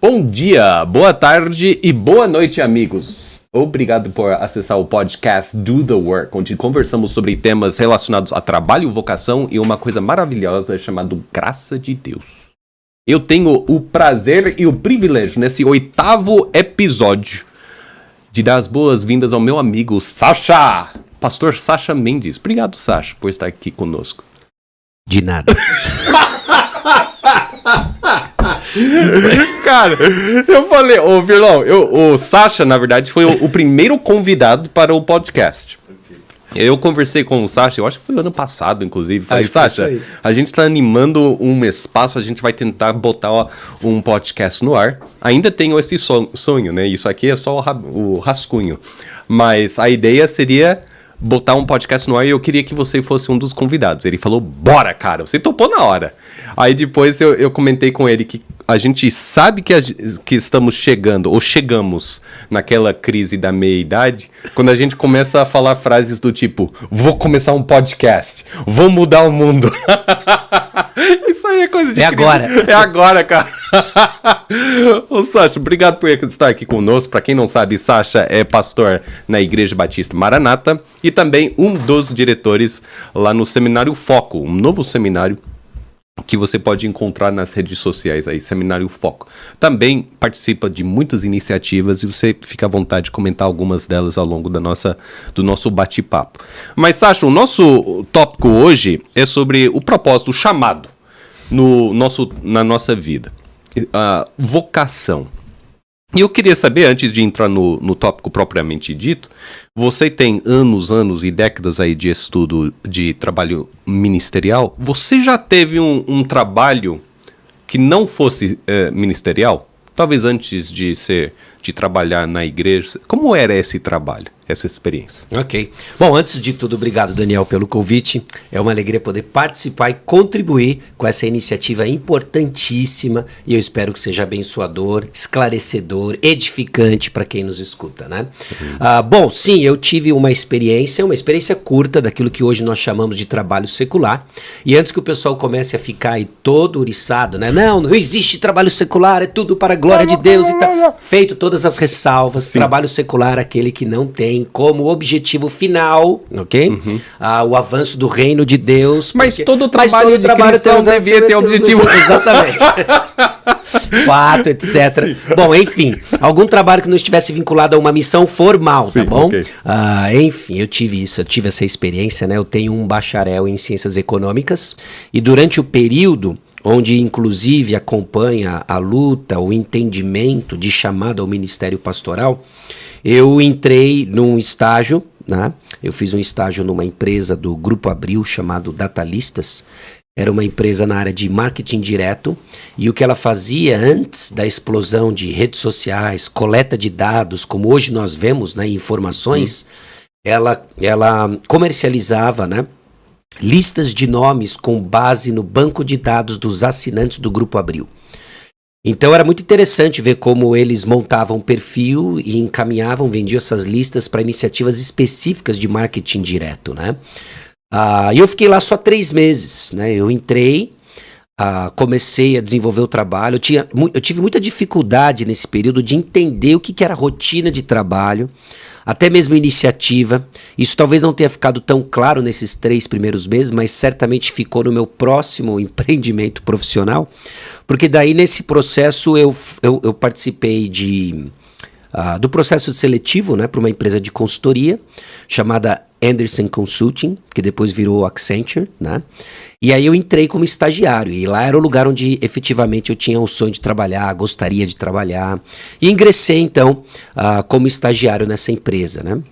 Bom dia, boa tarde e boa noite, amigos. Obrigado por acessar o podcast Do The Work, onde conversamos sobre temas relacionados a trabalho, vocação e uma coisa maravilhosa chamada Graça de Deus. Eu tenho o prazer e o privilégio, nesse 8º episódio, de dar as boas-vindas ao meu amigo Sasha, pastor Sasha Mendes. Obrigado, Sasha, por estar aqui conosco. De nada. Cara, eu falei, ô Virlão, o Sasha, na verdade, foi o primeiro convidado para o podcast. Eu conversei com o Sasha, eu acho que foi no ano passado, inclusive. Falei, Sasha, a gente está animando um espaço, a gente vai tentar botar um podcast no ar. Ainda tenho esse sonho, né? Isso aqui é só o rascunho. Mas a ideia seria botar um podcast no ar e eu queria que você fosse um dos convidados. Ele falou, bora, cara, você topou na hora. Aí depois eu comentei com ele que a gente sabe que estamos chegando, ou chegamos naquela crise da meia-idade, quando a gente começa a falar frases do tipo, vou começar um podcast, vou mudar o mundo. Isso aí é coisa de crise. Agora. É agora, cara. Ô Sasha, obrigado por estar aqui conosco. Para quem não sabe, Sasha é pastor na Igreja Batista Maranata e também um dos diretores lá no Seminário Foco, um novo seminário que você pode encontrar nas redes sociais aí, Seminário Foco. Também participa de muitas iniciativas e você fica à vontade de comentar algumas delas ao longo do nosso bate-papo. Mas, Sasha, o nosso tópico hoje é sobre o propósito, o chamado na nossa vida. A vocação. E eu queria saber, antes de entrar no tópico propriamente dito, você tem anos e décadas aí de estudo de trabalho ministerial. Você já teve um trabalho que não fosse ministerial? Talvez antes de trabalhar na igreja. Como era esse trabalho, essa experiência? Ok. Bom, antes de tudo, obrigado, Daniel, pelo convite. É uma alegria poder participar e contribuir com essa iniciativa importantíssima e eu espero que seja abençoador, esclarecedor, edificante para quem nos escuta, né? Bom, sim, eu tive uma experiência curta daquilo que hoje nós chamamos de trabalho secular. E antes que o pessoal comece a ficar aí todo ouriçado, né? Não existe trabalho secular, é tudo para a glória de Deus e tal. Feito todas as ressalvas, sim. Trabalho secular, aquele que não tem como objetivo final, ok? O avanço do reino de Deus. Mas todo trabalho de cristão devia ter objetivo. Exatamente. Fato, etc. Sim. Bom, enfim, algum trabalho que não estivesse vinculado a uma missão formal, sim, tá bom? Okay. Enfim, eu tive essa experiência, né? Eu tenho um bacharel em ciências econômicas e durante o período onde inclusive acompanha a luta, o entendimento de chamada ao ministério pastoral, eu entrei num estágio, né? Eu fiz um estágio numa empresa do Grupo Abril chamado Datalistas. Era uma empresa na área de marketing direto e o que ela fazia antes da explosão de redes sociais, coleta de dados, como hoje nós vemos, né, informações, ela comercializava, né, listas de nomes com base no banco de dados dos assinantes do Grupo Abril. Então era muito interessante ver como eles montavam perfil e encaminhavam, vendiam essas listas para iniciativas específicas de marketing direto, né? E eu fiquei lá só 3 meses, né? Eu entrei, comecei a desenvolver o trabalho, eu tive muita dificuldade nesse período de entender o que era rotina de trabalho, até mesmo iniciativa. Isso talvez não tenha ficado tão claro nesses 3 primeiros meses, mas certamente ficou no meu próximo empreendimento profissional, porque daí nesse processo eu participei do processo seletivo, né, para uma empresa de consultoria chamada Anderson Consulting, que depois virou Accenture, né? E aí eu entrei como estagiário, e lá era o lugar onde efetivamente eu tinha o sonho de trabalhar, gostaria de trabalhar, e ingressei então como estagiário nessa empresa, né?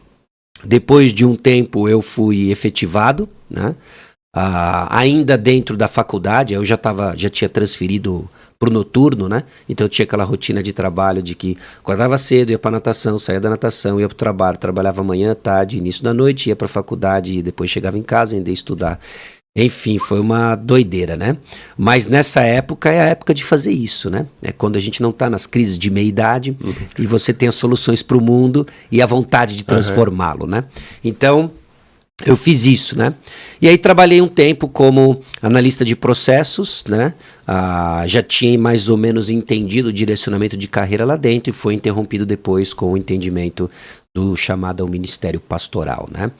Depois de um tempo eu fui efetivado, né? Ainda dentro da faculdade, eu já tinha transferido pro noturno, né? Então eu tinha aquela rotina de trabalho de que acordava cedo, ia pra natação, saía da natação, ia pro trabalho, trabalhava manhã, tarde, início da noite, ia pra faculdade e depois chegava em casa e ainda ia estudar. Enfim, foi uma doideira, né? Mas nessa época é a época de fazer isso, né? É quando a gente não tá nas crises de meia-idade e você tem as soluções pro mundo e a vontade de transformá-lo, né? Então, Eu fiz isso, né? E aí trabalhei um tempo como analista de processos, né? Já tinha mais ou menos entendido o direcionamento de carreira lá dentro e foi interrompido depois com o entendimento do chamado ao ministério pastoral, né?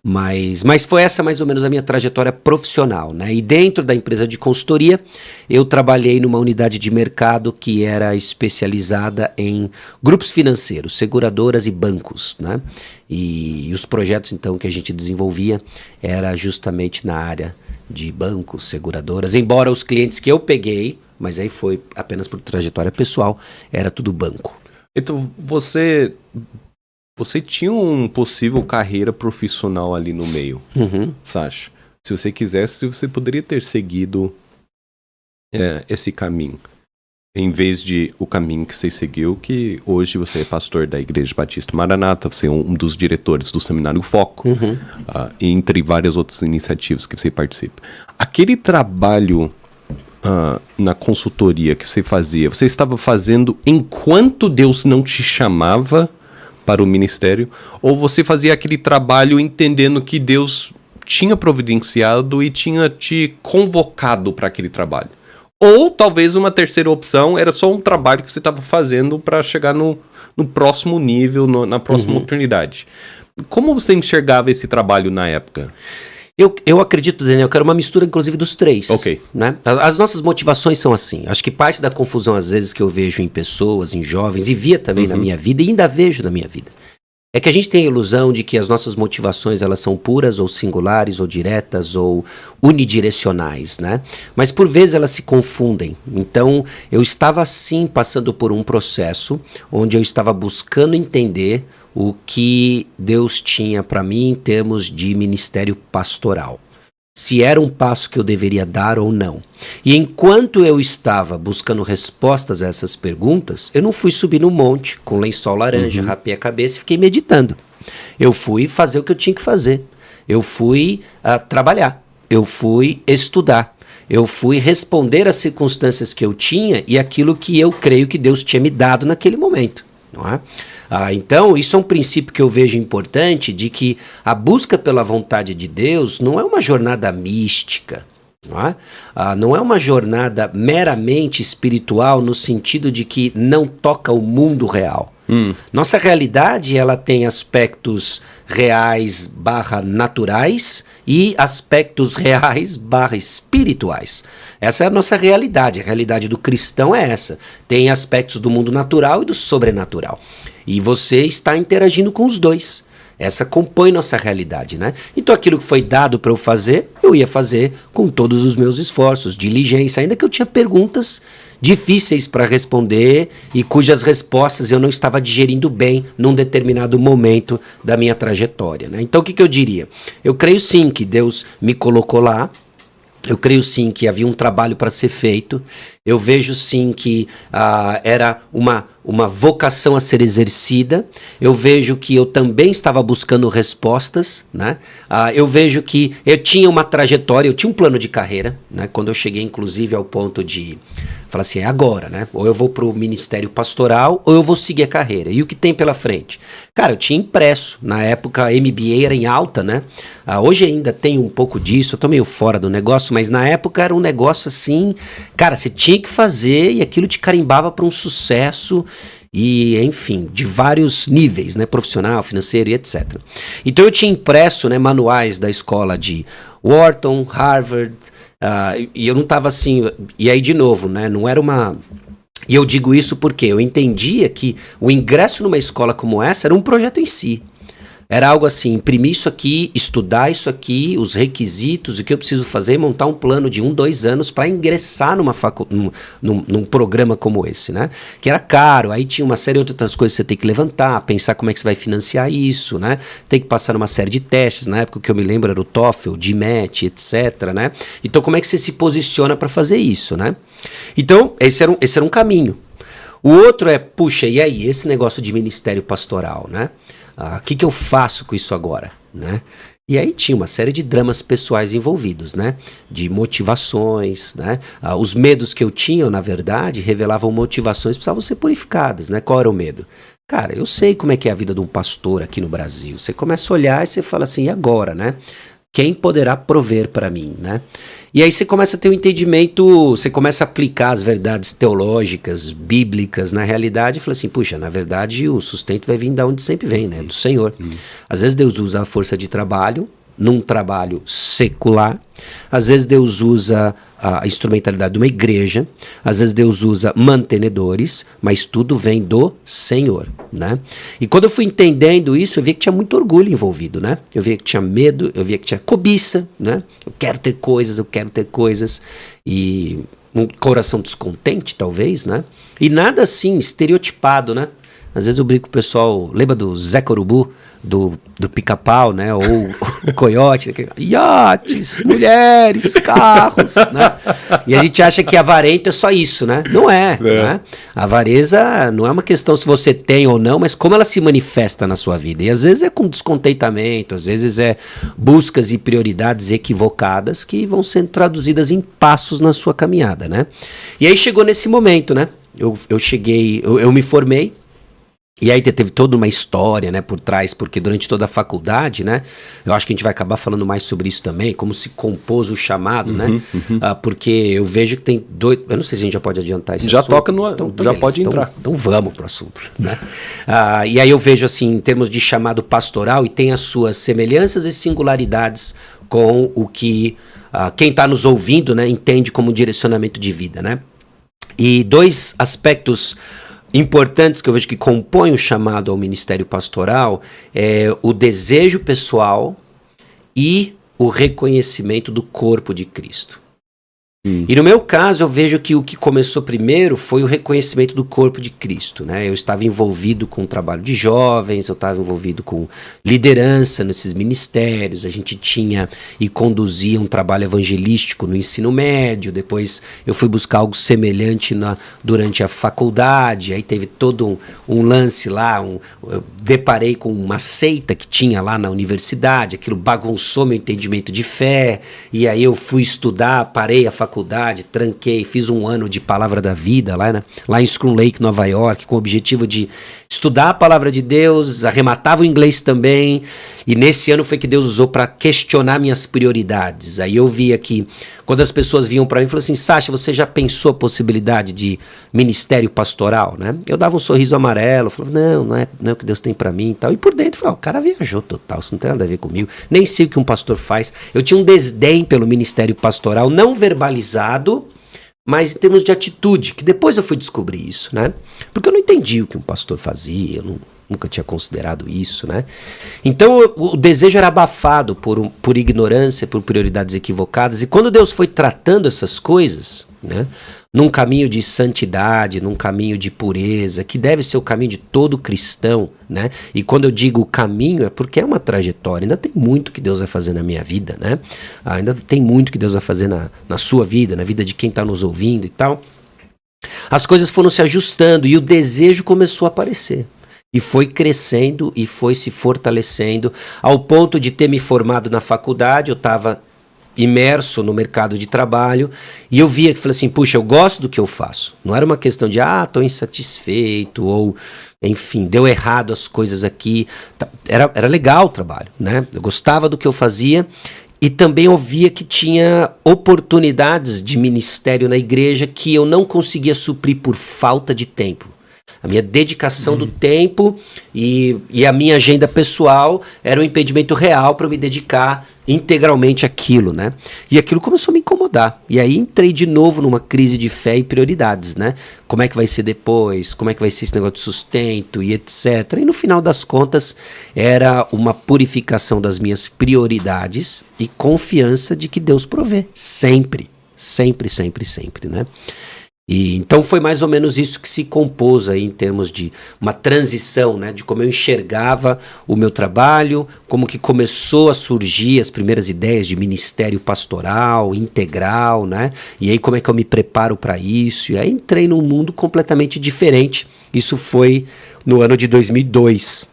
Mas foi essa mais ou menos a minha trajetória profissional, né? E dentro da empresa de consultoria, eu trabalhei numa unidade de mercado que era especializada em grupos financeiros, seguradoras e bancos, né? E os projetos, então, que a gente desenvolvia era justamente na área de bancos, seguradoras, embora os clientes que eu peguei, mas aí foi apenas por trajetória pessoal, era tudo banco. Então, você tinha um possível carreira profissional ali no meio, Sasha. Se você quisesse, você poderia ter seguido esse caminho. Em vez de o caminho que você seguiu, que hoje você é pastor da Igreja Batista Maranata, você é um dos diretores do Seminário Foco, entre várias outras iniciativas que você participa. Aquele trabalho na consultoria que você estava fazendo enquanto Deus não te chamava para o ministério, ou você fazia aquele trabalho entendendo que Deus tinha providenciado e tinha te convocado para aquele trabalho? Ou talvez uma terceira opção era só um trabalho que você estava fazendo para chegar no próximo nível, na próxima oportunidade. Como você enxergava esse trabalho na época? Eu acredito, Daniel, que era uma mistura, inclusive, dos três. Ok. Né? As nossas motivações são assim. Acho que parte da confusão, às vezes, que eu vejo em pessoas, em jovens, e via também na minha vida, e ainda vejo na minha vida, é que a gente tem a ilusão de que as nossas motivações elas são puras, ou singulares, ou diretas, ou unidirecionais, né? Mas por vezes elas se confundem. Então, eu estava sim passando por um processo onde eu estava buscando entender o que Deus tinha para mim em termos de ministério pastoral. Se era um passo que eu deveria dar ou não. E enquanto eu estava buscando respostas a essas perguntas, eu não fui subir no monte com lençol laranja, rapei a cabeça e fiquei meditando. Eu fui fazer o que eu tinha que fazer. Eu fui trabalhar. Eu fui estudar. Eu fui responder às circunstâncias que eu tinha e aquilo que eu creio que Deus tinha me dado naquele momento. Não é? Então, isso é um princípio que eu vejo importante, de que a busca pela vontade de Deus não é uma jornada mística, não é uma jornada meramente espiritual no sentido de que não toca o mundo real. Nossa realidade ela tem aspectos reais / naturais e aspectos reais / espirituais. Essa é a nossa realidade. A realidade do cristão é essa. Tem aspectos do mundo natural e do sobrenatural. E você está interagindo com os dois. Essa compõe nossa realidade, né? Então aquilo que foi dado para eu fazer, eu ia fazer com todos os meus esforços, diligência, ainda que eu tinha perguntas difíceis para responder e cujas respostas eu não estava digerindo bem num determinado momento da minha trajetória, né? Então o que eu diria? Eu creio sim que Deus me colocou lá. Eu creio sim que havia um trabalho para ser feito. Eu vejo sim que era uma vocação a ser exercida. Eu vejo que eu também estava buscando respostas, né? Eu vejo que eu tinha uma trajetória, eu tinha um plano de carreira, né? Quando eu cheguei inclusive ao ponto de falar assim, é agora, né? Ou eu vou para o ministério pastoral ou eu vou seguir a carreira. E o que tem pela frente? Cara, eu tinha impresso. Na época a MBA era em alta, né? Hoje ainda tem um pouco disso, eu tô meio fora do negócio, mas na época era um negócio assim, cara, você tinha que fazer e aquilo te carimbava para um sucesso e, enfim, de vários níveis, né? Profissional, financeiro e etc. Então eu tinha impresso, né, manuais da escola de Wharton, Harvard, e eu não estava assim, e aí de novo, né, não era uma... E eu digo isso porque eu entendia que o ingresso numa escola como essa era um projeto em si. Era algo assim, imprimir isso aqui, estudar isso aqui, os requisitos, o que eu preciso fazer, montar um plano de 1, 2 anos para ingressar num programa como esse, né? Que era caro, aí tinha uma série de outras coisas que você tem que levantar, pensar como é que você vai financiar isso, né? Tem que passar numa série de testes, na época que eu me lembro era o TOEFL, GMAT, etc, né? Então como é que você se posiciona para fazer isso, né? Então esse era um caminho. O outro é, puxa, e aí, esse negócio de ministério pastoral, né? O que eu faço com isso agora, né? E aí tinha uma série de dramas pessoais envolvidos, né? De motivações, né? Os medos que eu tinha, na verdade, revelavam motivações que precisavam ser purificadas, né? Qual era o medo? cara, eu sei como é que é a vida de um pastor aqui no Brasil. Você começa a olhar e você fala assim, e agora, né? Quem poderá prover para mim, né? E aí você começa a ter um entendimento, você começa a aplicar as verdades teológicas, bíblicas na realidade e fala assim, puxa, na verdade o sustento vai vir de onde sempre vem, né? Do Senhor. Às vezes Deus usa a força de trabalho, num trabalho secular, às vezes Deus usa a instrumentalidade de uma igreja, às vezes Deus usa mantenedores, mas tudo vem do Senhor, né? E quando eu fui entendendo isso, eu vi que tinha muito orgulho envolvido, né? Eu vi que tinha medo, eu vi que tinha cobiça, né? Eu quero ter coisas, e um coração descontente, talvez, né? E nada assim, estereotipado, né? Às vezes eu brinco com o pessoal, lembra do Zé Corubu, do Pica-Pau, né? Ou o Coiote, iates, mulheres, carros, né? E a gente acha que avarento é só isso, né? Não é, né? A avareza não é uma questão se você tem ou não, mas como ela se manifesta na sua vida. E às vezes é com descontentamento, às vezes é buscas e prioridades equivocadas que vão sendo traduzidas em passos na sua caminhada, né? E aí chegou nesse momento, né? Eu me formei. E aí teve toda uma história, né, por trás, porque durante toda a faculdade, né, eu acho que a gente vai acabar falando mais sobre isso também, como se compôs o chamado, né, porque eu vejo que tem dois, eu não sei se a gente já pode adiantar esse já assunto. Toca no, então, já beleza, pode entrar. Então vamos pro assunto, né. E aí eu vejo assim, em termos de chamado pastoral, e tem as suas semelhanças e singularidades com o que quem está nos ouvindo, né, entende como direcionamento de vida, né. E dois aspectos importantes que eu vejo que compõem o chamado ao ministério pastoral é o desejo pessoal e o reconhecimento do corpo de Cristo. E no meu caso, eu vejo que o que começou primeiro foi o reconhecimento do corpo de Cristo, né? Eu estava envolvido com o trabalho de jovens, eu estava envolvido com liderança nesses ministérios, a gente tinha e conduzia um trabalho evangelístico no ensino médio, depois eu fui buscar algo semelhante durante a faculdade, aí teve todo um lance lá, eu deparei com uma seita que tinha lá na universidade, aquilo bagunçou meu entendimento de fé, e aí eu fui estudar, parei a faculdade, tranquei, fiz um ano de Palavra da Vida lá em Scrum Lake, Nova York, com o objetivo de estudar a Palavra de Deus, arrematava o inglês também, e nesse ano foi que Deus usou para questionar minhas prioridades. Aí eu via que, quando as pessoas vinham para mim, falavam assim, Sacha, você já pensou a possibilidade de ministério pastoral, né? Eu dava um sorriso amarelo, falava, não é o que Deus tem para mim e tal, e por dentro, falava, o cara viajou total, isso não tem nada a ver comigo, nem sei o que um pastor faz. Eu tinha um desdém pelo ministério pastoral, não verbalizado, mas em termos de atitude, que depois eu fui descobrir isso, né? Porque eu não entendi o que um pastor fazia, eu nunca tinha considerado isso, né? Então o desejo era abafado por ignorância, por prioridades equivocadas, e quando Deus foi tratando essas coisas, né, num caminho de santidade, num caminho de pureza, que deve ser o caminho de todo cristão, né? E quando eu digo caminho é porque é uma trajetória, ainda tem muito que Deus vai fazer na minha vida, né? Ainda tem muito que Deus vai fazer na sua vida, na vida de quem está nos ouvindo e tal. As coisas foram se ajustando e o desejo começou a aparecer. E foi crescendo e foi se fortalecendo ao ponto de ter me formado na faculdade. Eu estava imerso no mercado de trabalho e eu via que, falei assim, puxa, eu gosto do que eu faço. Não era uma questão de, estou insatisfeito ou, enfim, deu errado as coisas aqui. Era legal o trabalho, né? Eu gostava do que eu fazia e também eu via que tinha oportunidades de ministério na igreja que eu não conseguia suprir por falta de tempo. A minha dedicação do tempo e a minha agenda pessoal era um impedimento real para eu me dedicar integralmente àquilo, né? E aquilo começou a me incomodar. E aí entrei de novo numa crise de fé e prioridades, né? Como é que vai ser depois? Como é que vai ser esse negócio de sustento e etc. E no final das contas era uma purificação das minhas prioridades e confiança de que Deus provê. Sempre, sempre, sempre, sempre, né? E então foi mais ou menos isso que se compôs aí em termos de uma transição, né, de como eu enxergava o meu trabalho, como que começou a surgir as primeiras ideias de ministério pastoral, integral, né, e aí como é que eu me preparo para isso, e aí entrei num mundo completamente diferente. Isso foi no ano de 2002,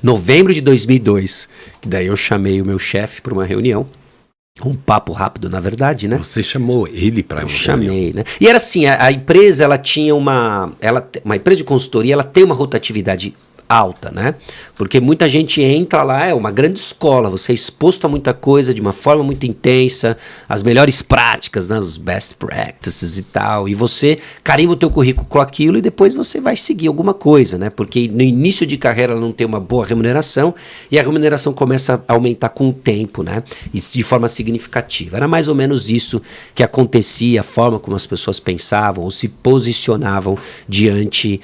novembro de 2002, que daí eu chamei o meu chefe para uma reunião. Um papo rápido, na verdade, né? Você chamou ele para Eu chamei, né? E era assim, a empresa, ela tinha uma empresa de consultoria, ela tem uma rotatividade alta, né? Porque muita gente entra lá, é uma grande escola, você é exposto a muita coisa de uma forma muito intensa, as melhores práticas, né? Os best practices e tal, e você carimba o teu currículo com aquilo e depois você vai seguir alguma coisa, né? Porque no início de carreira ela não tem uma boa remuneração e a remuneração começa a aumentar com o tempo, né? E de forma significativa. Era mais ou menos isso que acontecia, a forma como as pessoas pensavam ou se posicionavam diante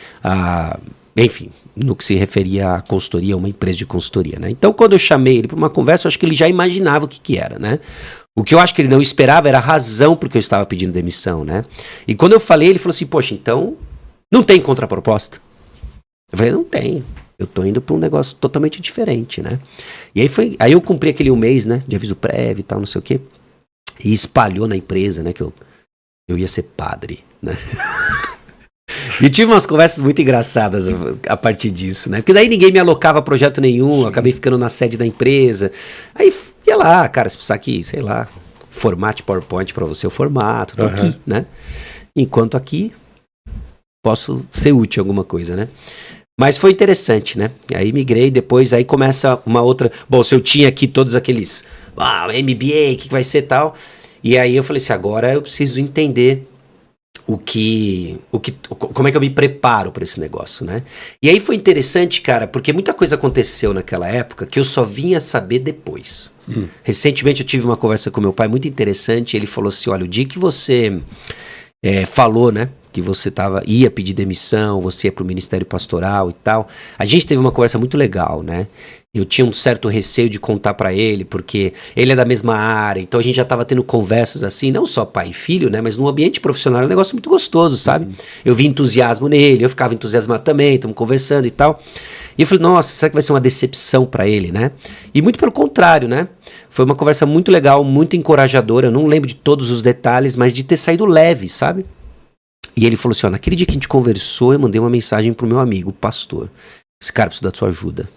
enfim, no que se referia à consultoria, uma empresa de consultoria, né? Então, quando eu chamei ele para uma conversa, eu acho que ele já imaginava o que era, né? O que eu acho que ele não esperava era a razão por que eu estava pedindo demissão, né? E quando eu falei, ele falou assim, poxa, então não tem contraproposta? Eu falei, não tem. Eu tô indo para um negócio totalmente diferente, né? E aí eu cumpri aquele 1 mês, né? De aviso prévio e tal, não sei o quê. E espalhou na empresa, né? Que eu ia ser padre, né? E tive umas conversas muito engraçadas a partir disso, né? Porque daí ninguém me alocava projeto nenhum, eu acabei ficando na sede da empresa. Aí ia lá, cara, se precisar aqui, sei lá, formate PowerPoint pra você, eu formato, tô aqui, né? Enquanto aqui posso ser útil em alguma coisa, né? Mas foi interessante, né? Aí migrei, depois aí começa uma outra... Bom, se eu tinha aqui todos aqueles... MBA, o que vai ser tal? E aí eu falei assim, agora eu preciso entender... como é que eu me preparo para esse negócio, né? E aí foi interessante, cara, porque muita coisa aconteceu naquela época que eu só vinha saber depois. Recentemente eu tive uma conversa com meu pai muito interessante, ele falou assim, olha, o dia que você falou, né, que você ia pedir demissão, você ia pro Ministério Pastoral e tal, a gente teve uma conversa muito legal, né? Eu tinha um certo receio de contar pra ele, porque ele é da mesma área, então a gente já tava tendo conversas assim, não só pai e filho, né, mas num ambiente profissional é um negócio muito gostoso, sabe? Eu vi entusiasmo nele, eu ficava entusiasmado também, estamos conversando e tal. E eu falei, nossa, será que vai ser uma decepção pra ele, né? E muito pelo contrário, né? Foi uma conversa muito legal, muito encorajadora, eu não lembro de todos os detalhes, mas de ter saído leve, sabe? E ele falou assim, ó, naquele dia que a gente conversou, eu mandei uma mensagem pro meu amigo, o pastor. Esse cara precisa da sua ajuda.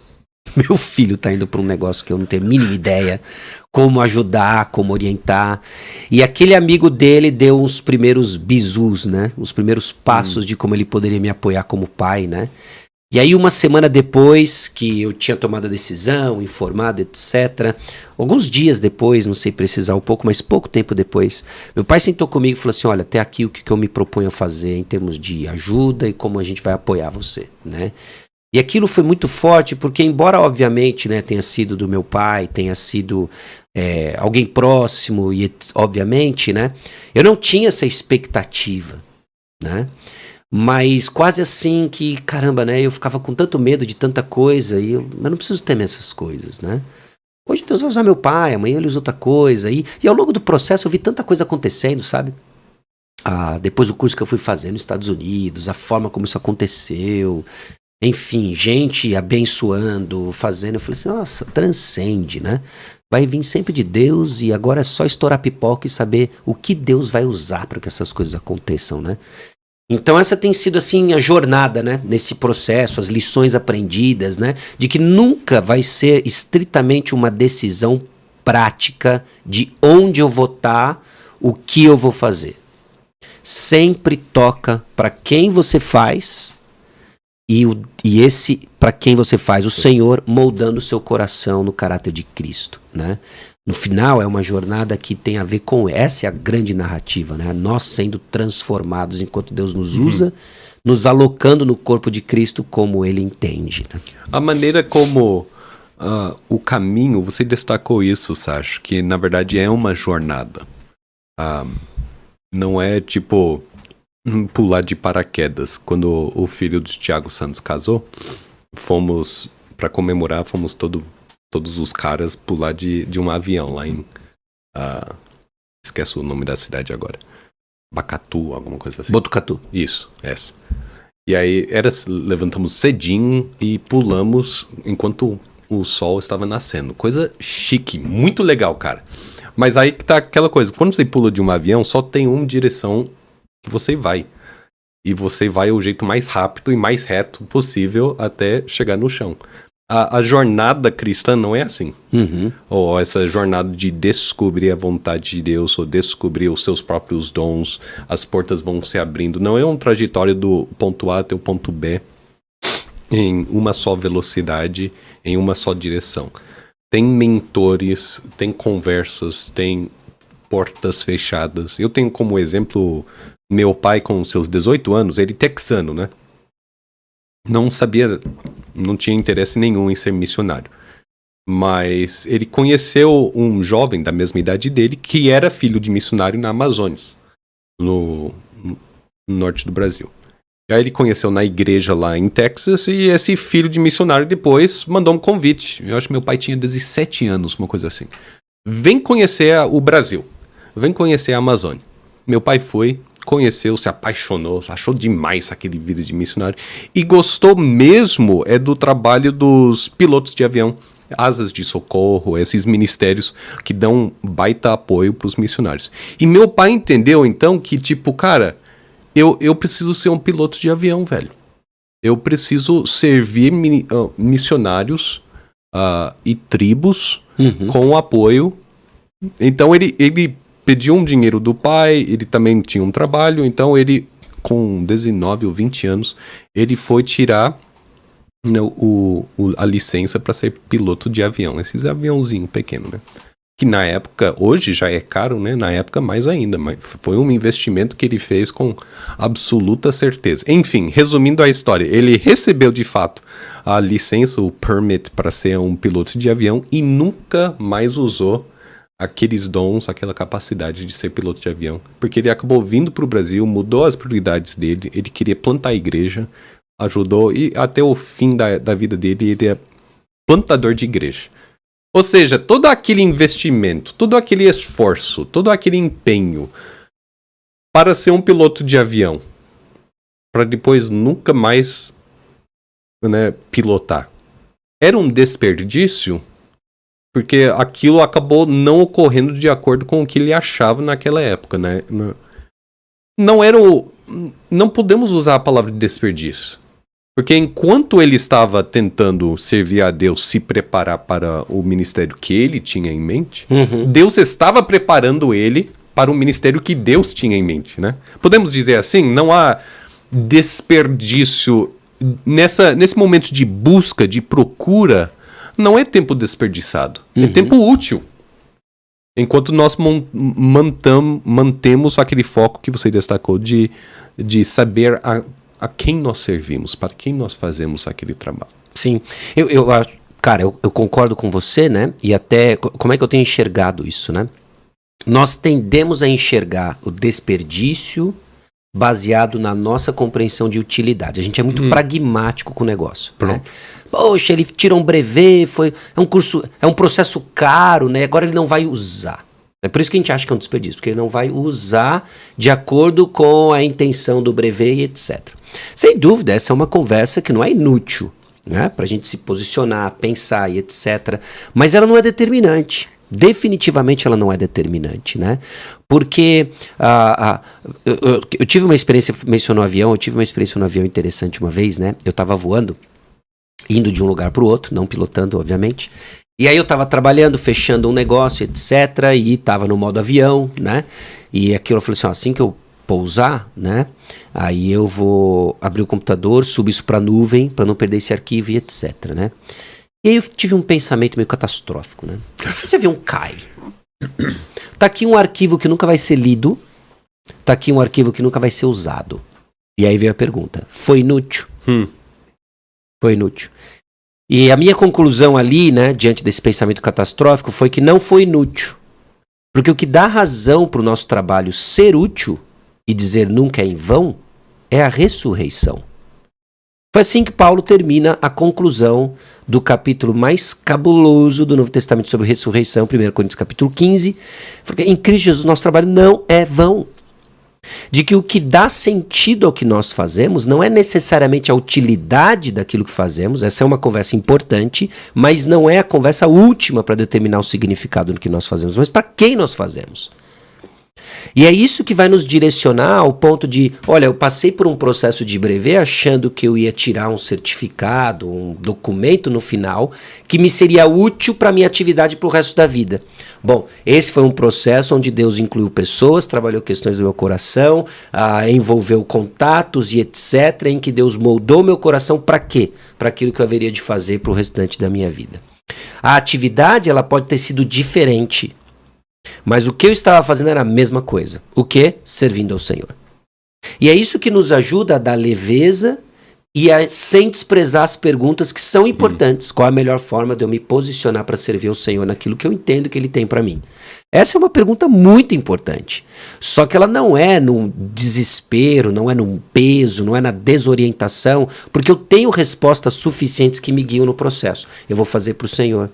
Meu filho tá indo para um negócio que eu não tenho a mínima ideia como ajudar, como orientar. E aquele amigo dele deu os primeiros bizus, né? Os primeiros passos de como ele poderia me apoiar como pai, né? E aí 1 semana depois que eu tinha tomado a decisão, informado, etc. Alguns dias depois, não sei precisar um pouco, mas pouco tempo depois, meu pai sentou comigo e falou assim, olha, até aqui o que eu me proponho a fazer em termos de ajuda e como a gente vai apoiar você, né? E aquilo foi muito forte porque, embora obviamente, né, tenha sido do meu pai, tenha sido alguém próximo e obviamente, né, eu não tinha essa expectativa, né, mas quase assim que, caramba, né, eu ficava com tanto medo de tanta coisa e eu não preciso temer essas coisas, né. Hoje Deus vai usar meu pai, amanhã ele usa outra coisa e ao longo do processo eu vi tanta coisa acontecendo, sabe. Depois do curso que eu fui fazer nos Estados Unidos, a forma como isso aconteceu... Enfim, gente abençoando, fazendo. Eu falei assim, nossa, transcende, né? Vai vir sempre de Deus e agora é só estourar pipoca e saber o que Deus vai usar para que essas coisas aconteçam, né? Então essa tem sido assim a jornada, né? Nesse processo, as lições aprendidas, né? De que nunca vai ser estritamente uma decisão prática de onde eu vou estar, o que eu vou fazer. Sempre toca para quem você faz... E esse, para quem você faz, o Senhor moldando o seu coração no caráter de Cristo, né? No final é uma jornada que tem a ver com, essa é a grande narrativa, né? Nós sendo transformados enquanto Deus nos usa, nos alocando no corpo de Cristo como Ele entende, né? A maneira como o caminho, você destacou isso, Sasha, que na verdade é uma jornada. Não é tipo... pular de paraquedas. Quando o filho do Thiago Santos casou, fomos para comemorar, fomos todos os caras pular de um avião lá em esqueço o nome da cidade agora, Bacatu, alguma coisa assim. Botucatu. Isso, essa. E aí levantamos cedinho e pulamos enquanto o sol estava nascendo. Coisa chique, muito legal, cara. Mas aí que tá aquela coisa, quando você pula de um avião, só tem uma direção que você vai. E você vai o jeito mais rápido e mais reto possível até chegar no chão. A jornada cristã não é assim. Ou essa jornada de descobrir a vontade de Deus, ou descobrir os seus próprios dons, as portas vão se abrindo. Não é um trajetório do ponto A até o ponto B em uma só velocidade, em uma só direção. Tem mentores, tem conversas, tem portas fechadas. Eu tenho como exemplo meu pai com seus 18 anos, ele texano, né? Não sabia, não tinha interesse nenhum em ser missionário. Mas ele conheceu um jovem da mesma idade dele que era filho de missionário na Amazônia, no norte do Brasil. E aí ele conheceu na igreja lá em Texas e esse filho de missionário depois mandou um convite. Eu acho que meu pai tinha 17 anos, uma coisa assim. Vem conhecer o Brasil, vem conhecer a Amazônia. Meu pai foi, conheceu, se apaixonou, achou demais aquele vida de missionário e gostou mesmo do trabalho dos pilotos de avião, asas de socorro, esses ministérios que dão baita apoio para os missionários. E meu pai entendeu então que tipo, cara, eu preciso ser um piloto de avião, velho. Eu preciso servir missionários e tribos com apoio. Então ele pediu um dinheiro do pai, ele também tinha um trabalho, então ele, com 19 ou 20 anos, ele foi tirar a licença para ser piloto de avião, esses aviãozinhos pequenos, né? Que na época, hoje já é caro, né? Na época mais ainda, mas foi um investimento que ele fez com absoluta certeza. Enfim, resumindo a história, ele recebeu de fato a licença, o permit para ser um piloto de avião e nunca mais usou aqueles dons, aquela capacidade de ser piloto de avião, porque ele acabou vindo para o Brasil, mudou as prioridades dele, ele queria plantar a igreja, ajudou, e até o fim da vida dele, ele é plantador de igreja. Ou seja, todo aquele investimento, todo aquele esforço, todo aquele empenho para ser um piloto de avião, para depois nunca mais, né, pilotar, era um desperdício? Porque aquilo acabou não ocorrendo de acordo com o que ele achava naquela época, né? Não podemos usar a palavra de desperdício. Porque enquanto ele estava tentando servir a Deus, se preparar para o ministério que ele tinha em mente, Deus estava preparando ele para o ministério que Deus tinha em mente, né? Podemos dizer assim, não há desperdício nesse momento de busca, de procura. Não é tempo desperdiçado, é tempo útil. Enquanto nós mantemos aquele foco que você destacou de saber a quem nós servimos, para quem nós fazemos aquele trabalho. Sim, eu concordo com você, né? E até, como é que eu tenho enxergado isso, né? Nós tendemos a enxergar o desperdício baseado na nossa compreensão de utilidade. A gente é muito pragmático com o negócio. Né? Poxa, ele tira um brevet, é um processo caro, né? Agora ele não vai usar. É por isso que a gente acha que é um desperdício, porque ele não vai usar de acordo com a intenção do brevet e etc. Sem dúvida, essa é uma conversa que não é inútil, né? Para a gente se posicionar, pensar e etc. Mas ela não é determinante. Definitivamente ela não é determinante, né? Porque eu tive uma experiência, mencionou avião, eu tive uma experiência no avião interessante uma vez, né? Eu estava voando, indo de um lugar para o outro, não pilotando, obviamente. E aí eu estava trabalhando, fechando um negócio, etc. E estava no modo avião, né? E aquilo eu falei assim, ó, assim que eu pousar, né? Aí eu vou abrir o computador, subo isso para a nuvem, para não perder esse arquivo e etc, né? E aí eu tive um pensamento meio catastrófico, né? Se esse avião cai, tá aqui um arquivo que nunca vai ser lido, tá aqui um arquivo que nunca vai ser usado. E aí veio a pergunta, foi inútil? Foi inútil. E a minha conclusão ali, né, diante desse pensamento catastrófico, foi que não foi inútil. Porque o que dá razão para o nosso trabalho ser útil e dizer nunca é em vão, é a ressurreição. Foi assim que Paulo termina a conclusão do capítulo mais cabuloso do Novo Testamento sobre ressurreição, 1 Coríntios capítulo 15, porque em Cristo Jesus nosso trabalho não é vão. De que o que dá sentido ao que nós fazemos não é necessariamente a utilidade daquilo que fazemos, essa é uma conversa importante, mas não é a conversa última para determinar o significado do que nós fazemos, mas para quem nós fazemos. E é isso que vai nos direcionar ao ponto de, olha, eu passei por um processo de brevet achando que eu ia tirar um certificado, um documento no final, que me seria útil para a minha atividade para o resto da vida. Bom, esse foi um processo onde Deus incluiu pessoas, trabalhou questões do meu coração, envolveu contatos e etc., em que Deus moldou meu coração para quê? Para aquilo que eu haveria de fazer para o restante da minha vida. A atividade, ela pode ter sido diferente, mas o que eu estava fazendo era a mesma coisa. O quê? Servindo ao Senhor. E é isso que nos ajuda a dar leveza e sem desprezar as perguntas que são importantes. Qual a melhor forma de eu me posicionar para servir ao Senhor naquilo que eu entendo que Ele tem para mim? Essa é uma pergunta muito importante. Só que ela não é num desespero, não é num peso, não é na desorientação, porque eu tenho respostas suficientes que me guiam no processo. Eu vou fazer para o Senhor.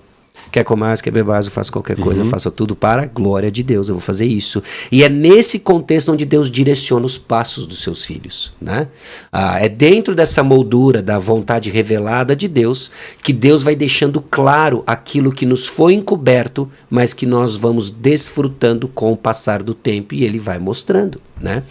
Quer comais, quer bebais, eu faço qualquer coisa, eu faço tudo para a glória de Deus, eu vou fazer isso. E é nesse contexto onde Deus direciona os passos dos seus filhos, né? É dentro dessa moldura da vontade revelada de Deus que Deus vai deixando claro aquilo que nos foi encoberto, mas que nós vamos desfrutando com o passar do tempo e Ele vai mostrando, né?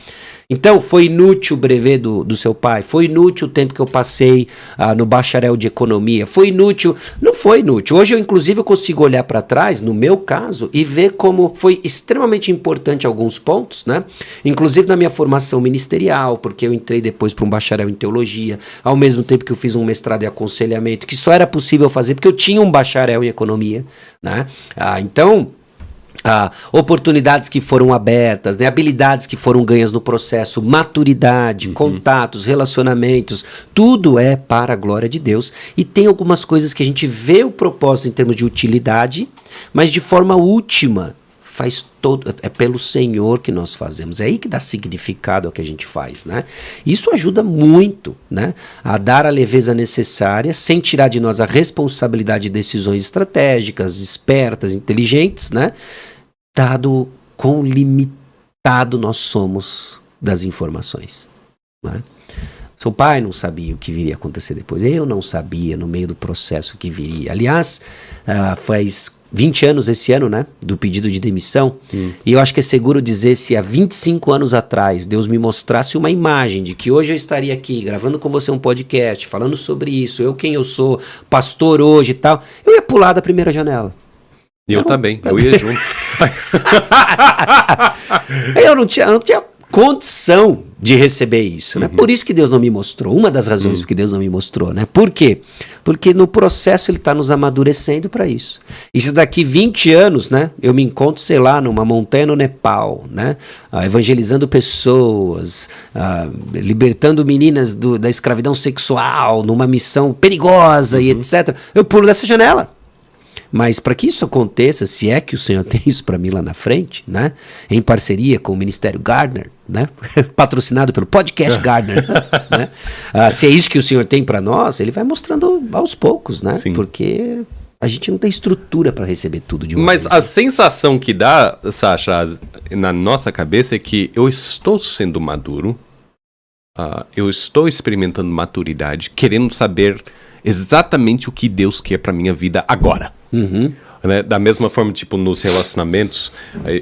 Então, foi inútil o brevet do seu pai? Foi inútil o tempo que eu passei no bacharel de economia? Foi inútil? Não foi inútil. Hoje, inclusive, eu consigo olhar para trás, no meu caso, e ver como foi extremamente importante alguns pontos, né? Inclusive na minha formação ministerial, porque eu entrei depois para um bacharel em teologia, ao mesmo tempo que eu fiz um mestrado em aconselhamento, que só era possível fazer porque eu tinha um bacharel em economia, né? Então... oportunidades que foram abertas, né? Habilidades que foram ganhas no processo, maturidade, contatos, relacionamentos, tudo é para a glória de Deus. E tem algumas coisas que a gente vê o propósito em termos de utilidade, mas de forma última, é pelo Senhor que nós fazemos. É aí que dá significado ao que a gente faz, né? Isso ajuda muito, né? A dar a leveza necessária, sem tirar de nós a responsabilidade de decisões estratégicas, espertas, inteligentes, né? Dado quão limitado nós somos das informações, né? Seu pai não sabia o que viria a acontecer depois. Eu não sabia no meio do processo o que viria. Aliás, faz 20 anos esse ano, né? Do pedido de demissão. E eu acho que é seguro dizer se há 25 anos atrás Deus me mostrasse uma imagem de que hoje eu estaria aqui gravando com você um podcast, falando sobre isso, quem eu sou, pastor hoje e tal, eu ia pular da primeira janela. Eu também, eu ia junto. eu não tinha condição de receber isso, né? Por isso que Deus não me mostrou. Uma das razões porque Deus não me mostrou, né? Por quê? Porque no processo Ele está nos amadurecendo para isso. E se daqui 20 anos, né, eu me encontro, sei lá, numa montanha no Nepal, né, evangelizando pessoas, libertando meninas da escravidão sexual, numa missão perigosa e etc., eu pulo dessa janela. Mas para que isso aconteça, se é que o Senhor tem isso para mim lá na frente, né? Em parceria com o Ministério Gardner, né? Patrocinado pelo Podcast Gardner, né? Se é isso que o Senhor tem para nós, Ele vai mostrando aos poucos, né? Sim. Porque a gente não tem estrutura para receber tudo de uma vez. Mas a sensação que dá, Sasha, na nossa cabeça é que eu estou sendo maduro, eu estou experimentando maturidade, querendo saber exatamente o que Deus quer para minha vida agora. Né? Da mesma forma, tipo, nos relacionamentos,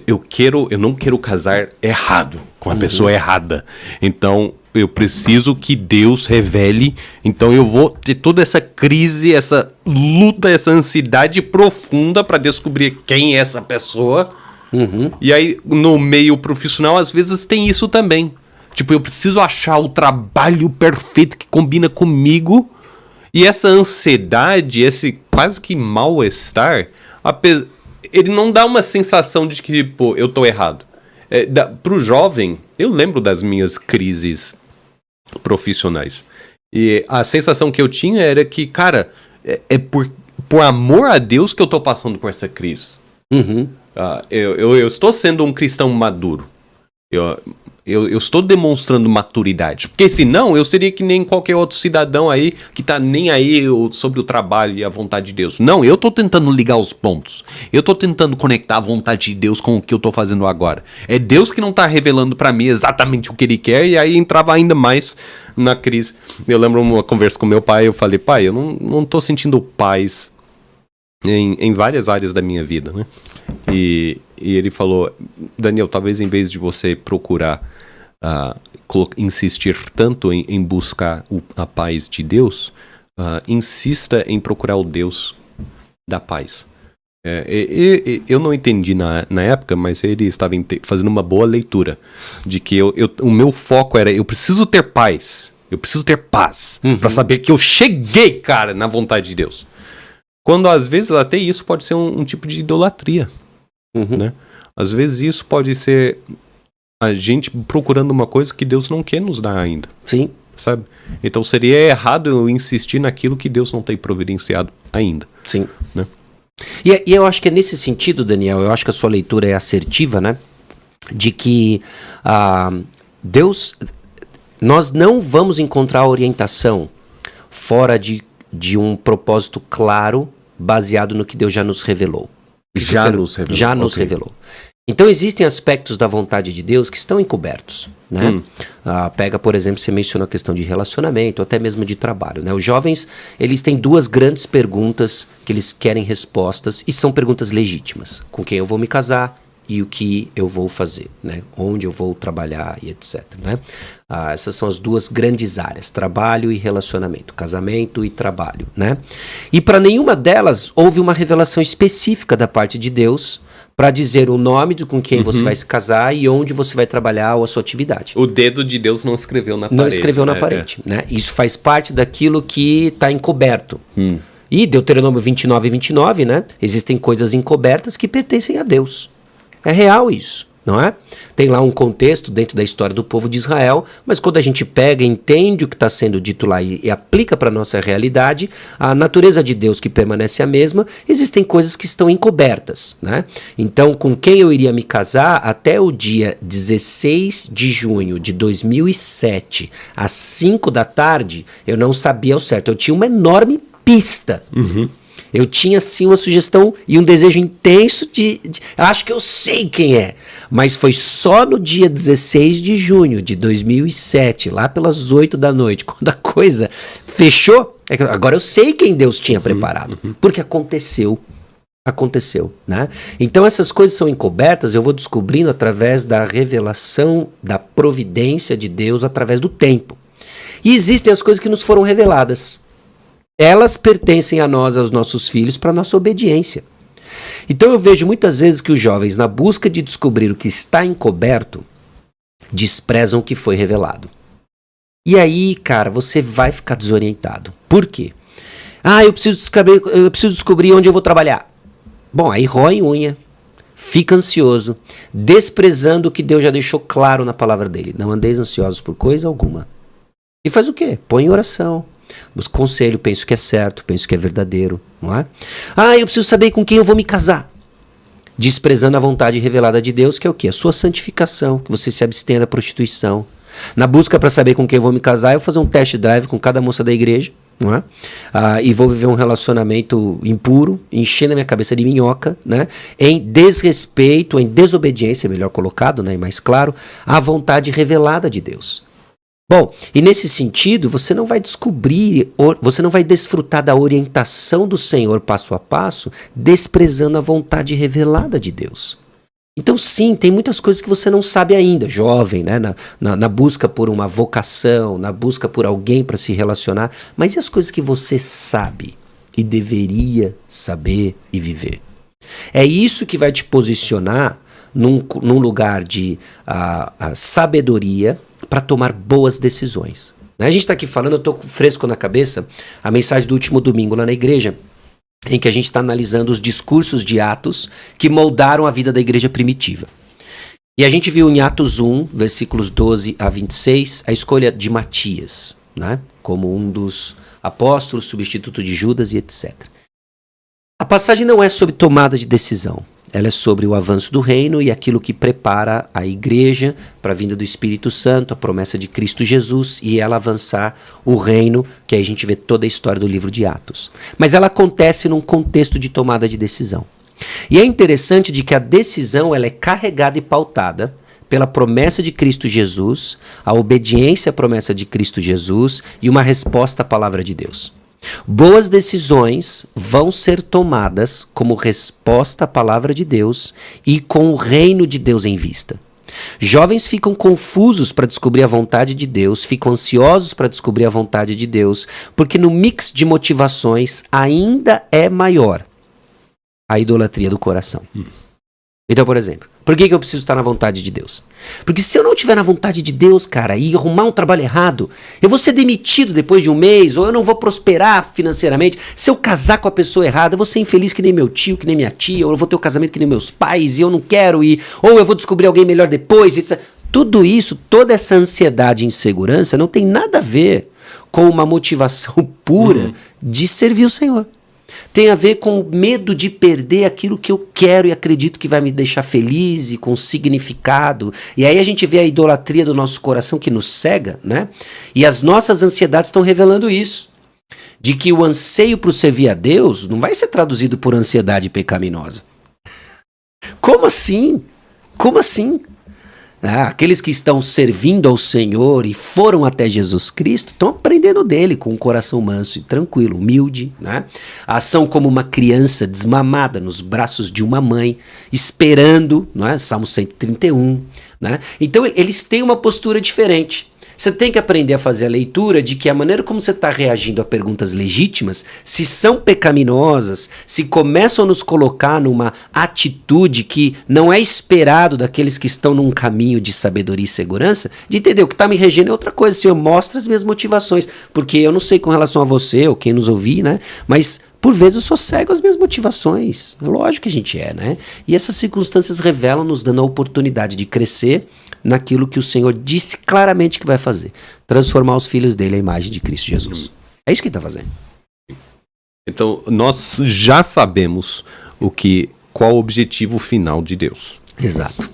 eu não quero casar errado, com a pessoa errada. Então, eu preciso que Deus revele. Então, eu vou ter toda essa crise, essa luta, essa ansiedade profunda para descobrir quem é essa pessoa. E aí, no meio profissional, às vezes tem isso também. Tipo, eu preciso achar o trabalho perfeito que combina comigo. E essa ansiedade, esse quase que mal-estar, ele não dá uma sensação de que, tipo, eu tô errado. Pro jovem, eu lembro das minhas crises profissionais. E a sensação que eu tinha era que, cara, é por amor a Deus que eu tô passando por essa crise. Eu estou sendo um cristão maduro. Eu estou demonstrando maturidade. Porque senão eu seria que nem qualquer outro cidadão aí que tá nem aí sobre o trabalho e a vontade de Deus. Não, eu tô tentando ligar os pontos. Eu tô tentando conectar a vontade de Deus com o que eu tô fazendo agora. É Deus que não tá revelando pra mim exatamente o que Ele quer, e aí entrava ainda mais na crise. Eu lembro uma conversa com meu pai, eu falei, pai, eu não tô sentindo paz em várias áreas da minha vida, né? E e ele falou, Daniel, talvez em vez de você procurar insistir tanto em buscar a paz de Deus, insista em procurar o Deus da paz. Eu não entendi na época, mas ele estava fazendo uma boa leitura de que o meu foco era, eu preciso ter paz, eu preciso ter paz, para saber que eu cheguei, cara, na vontade de Deus. Quando às vezes até isso pode ser um tipo de idolatria, né? Às vezes isso pode ser a gente procurando uma coisa que Deus não quer nos dar ainda. Sim. Sabe? Então seria errado eu insistir naquilo que Deus não tem providenciado ainda. Sim. Né? E eu acho que é nesse sentido, Daniel, eu acho que a sua leitura é assertiva, né? De que Deus, nós não vamos encontrar orientação fora de um propósito claro, baseado no que Deus já nos revelou. Já nos revelou. Então existem aspectos da vontade de Deus que estão encobertos, né? Pega, por exemplo, você mencionou a questão de relacionamento, até mesmo de trabalho, né? Os jovens, eles têm duas grandes perguntas que eles querem respostas e são perguntas legítimas. Com quem eu vou me casar e o que eu vou fazer, né? Onde eu vou trabalhar e etc, né? Essas são as duas grandes áreas, trabalho e relacionamento, casamento e trabalho, né? E para nenhuma delas houve uma revelação específica da parte de Deus para dizer o nome com quem você vai se casar e onde você vai trabalhar ou a sua atividade. O dedo de Deus não escreveu na parede. Não escreveu na parede, né? Isso faz parte daquilo que está encoberto. E Deuteronômio 29, né? Existem coisas encobertas que pertencem a Deus. É real isso, não é? Tem lá um contexto dentro da história do povo de Israel, mas quando a gente pega, entende o que está sendo dito lá e aplica para a nossa realidade, a natureza de Deus que permanece a mesma, existem coisas que estão encobertas, né? Então, com quem eu iria me casar até o dia 16 de junho de 2007, às 5 da tarde, eu não sabia ao certo. Eu tinha uma enorme pista. Eu tinha, sim, uma sugestão e um desejo intenso acho que eu sei quem é. Mas foi só no dia 16 de junho de 2007, lá pelas 8 da noite, quando a coisa fechou. Agora eu sei quem Deus tinha preparado. Porque aconteceu. Aconteceu, né? Então essas coisas são encobertas, eu vou descobrindo através da revelação da providência de Deus através do tempo. E existem as coisas que nos foram reveladas. Elas pertencem a nós, aos nossos filhos, para nossa obediência. Então eu vejo muitas vezes que os jovens, na busca de descobrir o que está encoberto, desprezam o que foi revelado. E aí, cara, você vai ficar desorientado. Por quê? Eu preciso descobrir onde eu vou trabalhar. Bom, aí rói unha, fica ansioso, desprezando o que Deus já deixou claro na palavra dele. Não andeis ansiosos por coisa alguma. E faz o quê? Põe em oração. Busco conselho, penso que é certo, penso que é verdadeiro, não é? Eu preciso saber com quem eu vou me casar. Desprezando a vontade revelada de Deus, que é o quê? A sua santificação, que você se abstenha da prostituição. Na busca para saber com quem eu vou me casar, eu vou fazer um test drive com cada moça da igreja, não é? E vou viver um relacionamento impuro, enchendo a minha cabeça de minhoca, né? Em desrespeito, em desobediência, melhor colocado, né? E mais claro, à vontade revelada de Deus. Bom, e nesse sentido, você não vai descobrir, você não vai desfrutar da orientação do Senhor passo a passo, desprezando a vontade revelada de Deus. Então sim, tem muitas coisas que você não sabe ainda, jovem, né? Na busca por uma vocação, na busca por alguém para se relacionar, mas e as coisas que você sabe e deveria saber e viver? É isso que vai te posicionar num lugar de sabedoria, para tomar boas decisões. A gente está aqui falando, eu estou fresco na cabeça, a mensagem do último domingo lá na igreja, em que a gente está analisando os discursos de Atos que moldaram a vida da igreja primitiva. E a gente viu em Atos 1, versículos 12 a 26, a escolha de Matias, né, como um dos apóstolos, substituto de Judas e etc. A passagem não é sobre tomada de decisão. Ela é sobre o avanço do reino e aquilo que prepara a igreja para a vinda do Espírito Santo, a promessa de Cristo Jesus e ela avançar o reino, que aí a gente vê toda a história do livro de Atos. Mas ela acontece num contexto de tomada de decisão. E é interessante de que a decisão ela é carregada e pautada pela promessa de Cristo Jesus, a obediência à promessa de Cristo Jesus e uma resposta à palavra de Deus. Boas decisões vão ser tomadas como resposta à palavra de Deus e com o reino de Deus em vista. Jovens ficam confusos para descobrir a vontade de Deus, ficam ansiosos para descobrir a vontade de Deus, porque no mix de motivações ainda é maior a idolatria do coração. Então, por exemplo, por que eu preciso estar na vontade de Deus? Porque se eu não estiver na vontade de Deus, cara, e arrumar um trabalho errado, eu vou ser demitido depois de um mês, ou eu não vou prosperar financeiramente. Se eu casar com a pessoa errada, eu vou ser infeliz que nem meu tio, que nem minha tia, ou eu vou ter um casamento que nem meus pais, e eu não quero ir, ou eu vou descobrir alguém melhor depois, etc. Tudo isso, toda essa ansiedade e insegurança não tem nada a ver com uma motivação pura de servir o Senhor. Tem a ver com o medo de perder aquilo que eu quero e acredito que vai me deixar feliz e com significado. E aí a gente vê a idolatria do nosso coração que nos cega, né? E as nossas ansiedades estão revelando isso. De que o anseio por servir a Deus não vai ser traduzido por ansiedade pecaminosa. Como assim? Como assim? Aqueles que estão servindo ao Senhor e foram até Jesus Cristo estão aprendendo dele com um coração manso e tranquilo, humilde, né? São como uma criança desmamada nos braços de uma mãe, esperando, né? Salmo 131, né? Então eles têm uma postura diferente. Você tem que aprender a fazer a leitura de que a maneira como você está reagindo a perguntas legítimas, se são pecaminosas, se começam a nos colocar numa atitude que não é esperado daqueles que estão num caminho de sabedoria e segurança, de entender o que está me regendo é outra coisa, se eu mostro as minhas motivações, porque eu não sei com relação a você ou quem nos ouvir, né? Mas por vezes eu sou cego às minhas motivações, lógico que a gente é, né? E essas circunstâncias revelam, nos dando a oportunidade de crescer naquilo que o Senhor disse claramente que vai fazer. Transformar os filhos dele à imagem de Cristo Jesus. É isso que ele está fazendo. Então, nós já sabemos qual o objetivo final de Deus. Exato.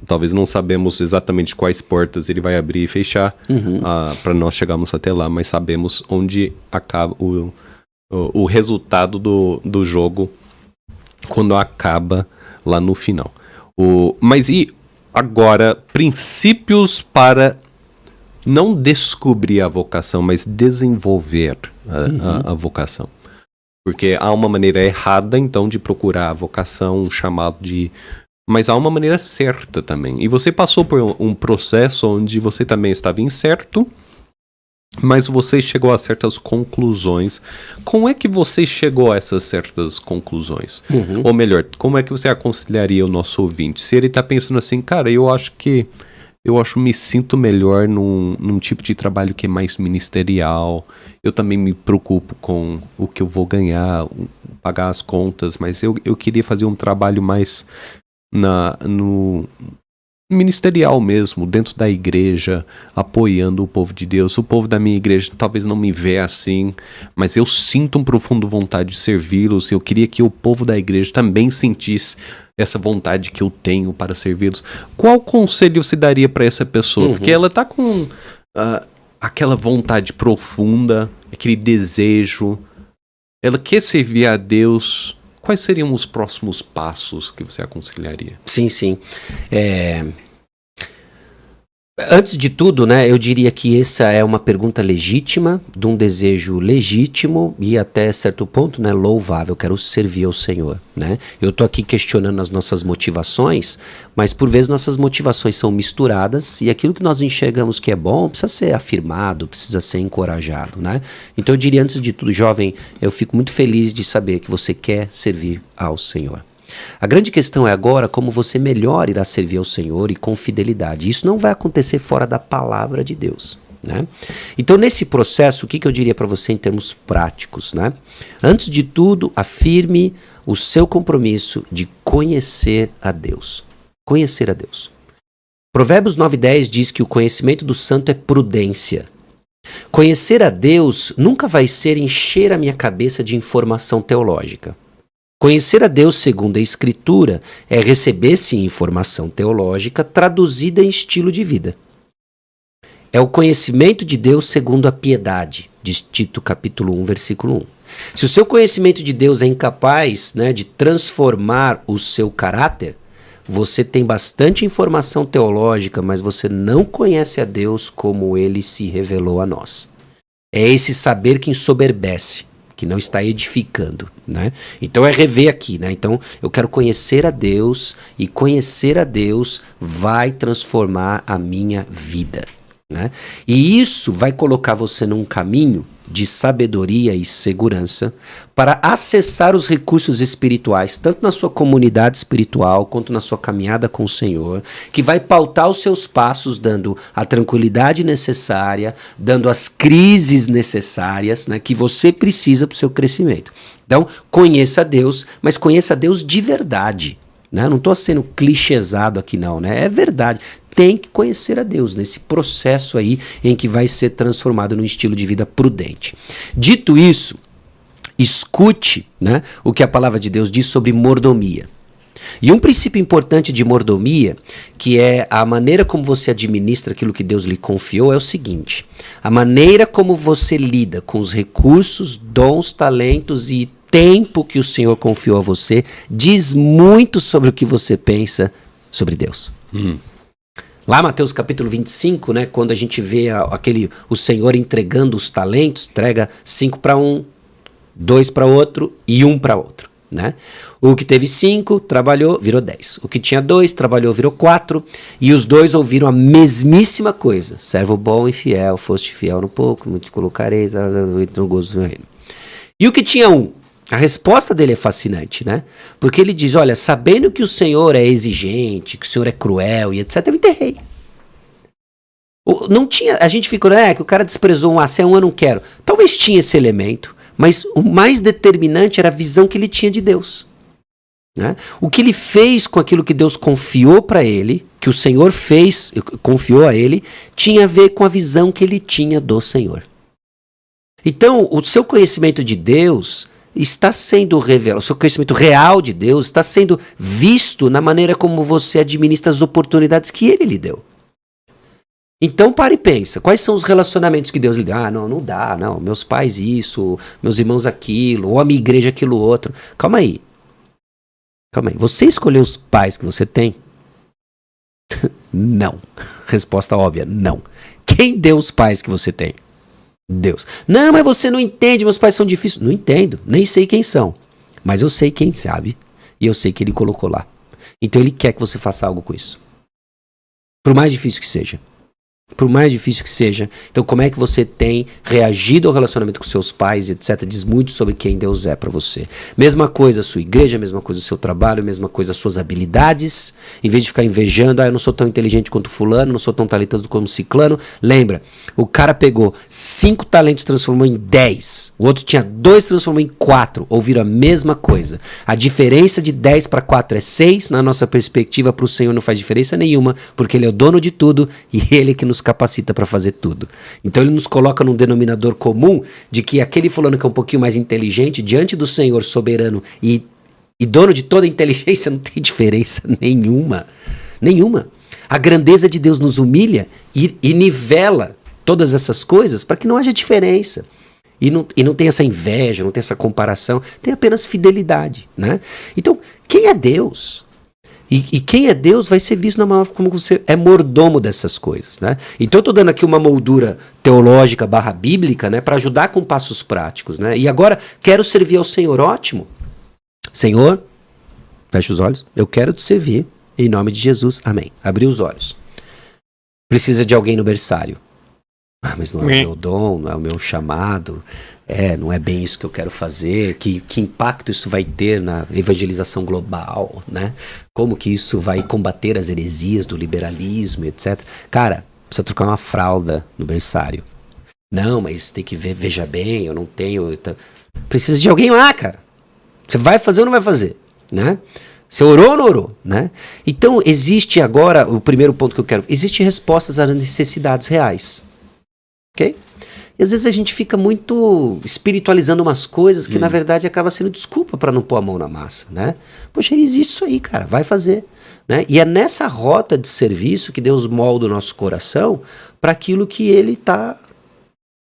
Talvez não sabemos exatamente quais portas ele vai abrir e fechar para nós chegarmos até lá, mas sabemos onde acaba o resultado do jogo quando acaba lá no final. Mas e agora, princípios para não descobrir a vocação, mas desenvolver a vocação. Porque há uma maneira errada, então, de procurar a vocação, um chamado de... Mas há uma maneira certa também. E você passou por um processo onde você também estava incerto, mas você chegou a certas conclusões. Como é que você chegou a essas certas conclusões? Ou melhor, como é que você aconselharia o nosso ouvinte? Se ele está pensando assim, cara, eu me sinto melhor num tipo de trabalho que é mais ministerial. Eu também me preocupo com o que eu vou ganhar, pagar as contas, mas eu queria fazer um trabalho mais no ministerial mesmo, dentro da igreja, apoiando o povo de Deus. O povo da minha igreja talvez não me vê assim, mas eu sinto uma profunda vontade de servi-los. Eu queria que o povo da igreja também sentisse essa vontade que eu tenho para servi-los. Qual conselho você daria para essa pessoa? Porque ela está com aquela vontade profunda, aquele desejo, ela quer servir a Deus. Quais seriam os próximos passos que você aconselharia? Sim. Antes de tudo, né, eu diria que essa é uma pergunta legítima, de um desejo legítimo e até certo ponto, né, louvável. Eu quero servir ao Senhor, né? Eu estou aqui questionando as nossas motivações, mas por vezes nossas motivações são misturadas e aquilo que nós enxergamos que é bom precisa ser afirmado, precisa ser encorajado, né? Então eu diria, antes de tudo, jovem, eu fico muito feliz de saber que você quer servir ao Senhor. A grande questão é agora como você melhor irá servir ao Senhor e com fidelidade. Isso não vai acontecer fora da palavra de Deus, né? Então, nesse processo, o que eu diria para você em termos práticos, né? Antes de tudo, afirme o seu compromisso de conhecer a Deus. Conhecer a Deus. Provérbios 9:10 diz que o conhecimento do santo é prudência. Conhecer a Deus nunca vai ser encher a minha cabeça de informação teológica. Conhecer a Deus segundo a Escritura é receber, sim, informação teológica traduzida em estilo de vida. É o conhecimento de Deus segundo a piedade, diz Tito capítulo 1, versículo 1. Se o seu conhecimento de Deus é incapaz, né, de transformar o seu caráter, você tem bastante informação teológica, mas você não conhece a Deus como ele se revelou a nós. É esse saber que ensoberbece. que não está edificando, né? Então é rever aqui, né? Então eu quero conhecer a Deus, e conhecer a Deus vai transformar a minha vida, né? E isso vai colocar você num caminho de sabedoria e segurança para acessar os recursos espirituais, tanto na sua comunidade espiritual quanto na sua caminhada com o Senhor, que vai pautar os seus passos, dando a tranquilidade necessária, dando as crises necessárias, né, que você precisa para o seu crescimento. Então, conheça Deus, mas conheça Deus de verdade, né? Não estou sendo clichêsado aqui não, né? É verdade. Tem que conhecer a Deus nesse processo aí em que vai ser transformado num estilo de vida prudente. Dito isso, escute, né, o que a palavra de Deus diz sobre mordomia. E um princípio importante de mordomia, que é a maneira como você administra aquilo que Deus lhe confiou, é o seguinte: a maneira como você lida com os recursos, dons, talentos e tempo que o Senhor confiou a você diz muito sobre o que você pensa sobre Deus. Lá Mateus capítulo 25, né, quando a gente vê o Senhor entregando os talentos, entrega 5 para um, 2 para outro e 1 para outro, né? O que teve 5 trabalhou, virou 10. O que tinha 2 trabalhou, virou 4. E os 2 ouviram a mesmíssima coisa: servo bom e fiel, foste fiel no pouco, muito colocarei no gozo do meu reino. E o que tinha 1? A resposta dele é fascinante, né? Porque ele diz: olha, sabendo que o Senhor é exigente, que o Senhor é cruel e etc, eu enterrei. Não tinha, a gente ficou, que o cara desprezou um se é um, eu não quero. Talvez tinha esse elemento, mas o mais determinante era a visão que ele tinha de Deus, né? O que ele fez com aquilo que Deus confiou para ele, que o Senhor fez, confiou a ele, tinha a ver com a visão que ele tinha do Senhor. Então, o seu conhecimento de Deus está sendo revelado, o seu conhecimento real de Deus está sendo visto na maneira como você administra as oportunidades que Ele lhe deu. Então pare e pensa, quais são os relacionamentos que Deus lhe deu? Não dá, meus pais isso, meus irmãos aquilo, ou a minha igreja aquilo outro. Calma aí. Você escolheu os pais que você tem? Não. Resposta óbvia, não. Quem deu os pais que você tem? Deus. Não, mas você não entende, meus pais são difíceis. Não entendo, nem sei quem são. Mas eu sei quem sabe, e eu sei que ele colocou lá. Então ele quer que você faça algo com isso. Por mais difícil que seja. Por mais difícil que seja. Então como é que você tem reagido ao relacionamento com seus pais, etc. Diz muito sobre quem Deus é para você. Mesma coisa a sua igreja, mesma coisa o seu trabalho, mesma coisa as suas habilidades. Em vez de ficar invejando, eu não sou tão inteligente quanto fulano, não sou tão talentoso como ciclano. Lembra, o cara pegou 5 talentos e transformou em 10. O outro tinha 2 e transformou em 4. Ouviram a mesma coisa. A diferença de 10 para 4 é 6. Na nossa perspectiva, para o Senhor não faz diferença nenhuma, porque Ele é o dono de tudo e Ele é que nos capacita para fazer tudo. Então ele nos coloca num denominador comum de que aquele fulano que é um pouquinho mais inteligente, diante do Senhor soberano e dono de toda a inteligência, não tem diferença nenhuma. Nenhuma. A grandeza de Deus nos humilha e nivela todas essas coisas para que não haja diferença. E não tem essa inveja, não tem essa comparação, tem apenas fidelidade, né? Então, quem é Deus? E quem é Deus vai ser visto na maneira como você é mordomo dessas coisas, né? Então eu estou dando aqui uma moldura teológica / bíblica, né, para ajudar com passos práticos, né? E agora quero servir ao Senhor, ótimo. Senhor, fecha os olhos, eu quero te servir em nome de Jesus, amém. Abri os olhos. Precisa de alguém no berçário. Mas não é o meu dom, não é o meu chamado, não é bem isso que eu quero fazer, que impacto isso vai ter na evangelização global, né? Como que isso vai combater as heresias do liberalismo, etc. Cara, precisa trocar uma fralda no berçário. Não, mas tem que ver, veja bem, eu não tenho... Precisa de alguém lá, cara. Você vai fazer ou não vai fazer, né? Você orou ou não orou, né? Então existe agora, o primeiro ponto que eu quero... Existem respostas às necessidades reais. Ok? E às vezes a gente fica muito espiritualizando umas coisas que na verdade acaba sendo desculpa para não pôr a mão na massa, né? Poxa, existe isso aí, cara, vai fazer, né? E é nessa rota de serviço que Deus molda o nosso coração para aquilo que Ele está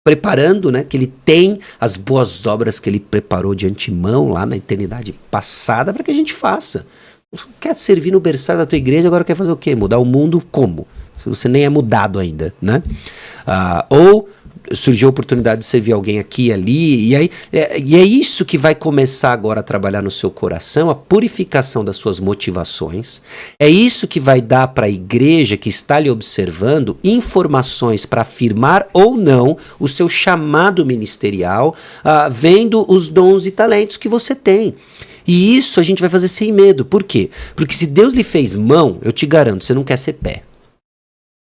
preparando, né? Que Ele tem as boas obras que Ele preparou de antemão lá na eternidade passada para que a gente faça. Quer servir no berçário da tua igreja, agora quer fazer o quê? Mudar o mundo como? Se você nem é mudado ainda, né? Ou surgiu a oportunidade de servir alguém aqui e ali, e é isso que vai começar agora a trabalhar no seu coração, a purificação das suas motivações. É isso que vai dar para a igreja que está lhe observando informações para afirmar ou não o seu chamado ministerial, vendo os dons e talentos que você tem. E isso a gente vai fazer sem medo. Por quê? Porque se Deus lhe fez mão, eu te garanto, você não quer ser pé.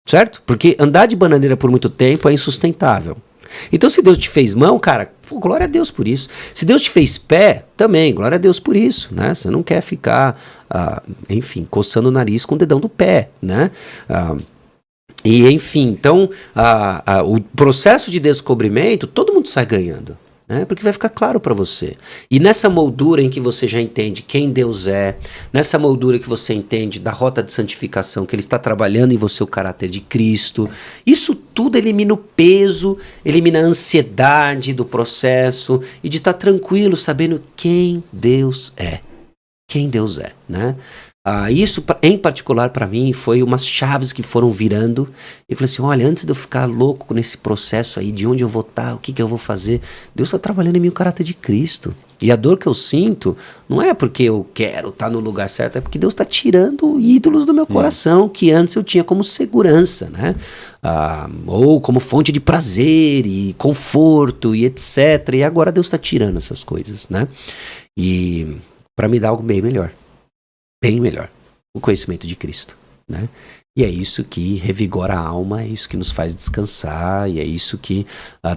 Certo? Porque andar de bananeira por muito tempo é insustentável. Então, se Deus te fez mão, cara, pô, glória a Deus por isso. Se Deus te fez pé, também, glória a Deus por isso, né? Você não quer ficar, enfim, coçando o nariz com o dedão do pé, né? E, enfim, então, o processo de descobrimento, todo mundo sai ganhando. Porque vai ficar claro para você. E nessa moldura em que você já entende quem Deus é, nessa moldura que você entende da rota de santificação, que Ele está trabalhando em você o caráter de Cristo, isso tudo elimina o peso, elimina a ansiedade do processo e de estar tranquilo sabendo quem Deus é. Quem Deus é, né? Isso, em particular, para mim, foi umas chaves que foram virando. Eu falei assim, olha, antes de eu ficar louco nesse processo aí, de onde eu vou estar, o que eu vou fazer, Deus está trabalhando em mim o caráter de Cristo. E a dor que eu sinto não é porque eu quero estar no lugar certo, é porque Deus está tirando ídolos do meu coração, que antes eu tinha como segurança, né? Ou como fonte de prazer e conforto e etc. E agora Deus está tirando essas coisas, né? E para me dar algo bem melhor. Bem melhor, o conhecimento de Cristo, né? E é isso que revigora a alma, é isso que nos faz descansar, e é isso que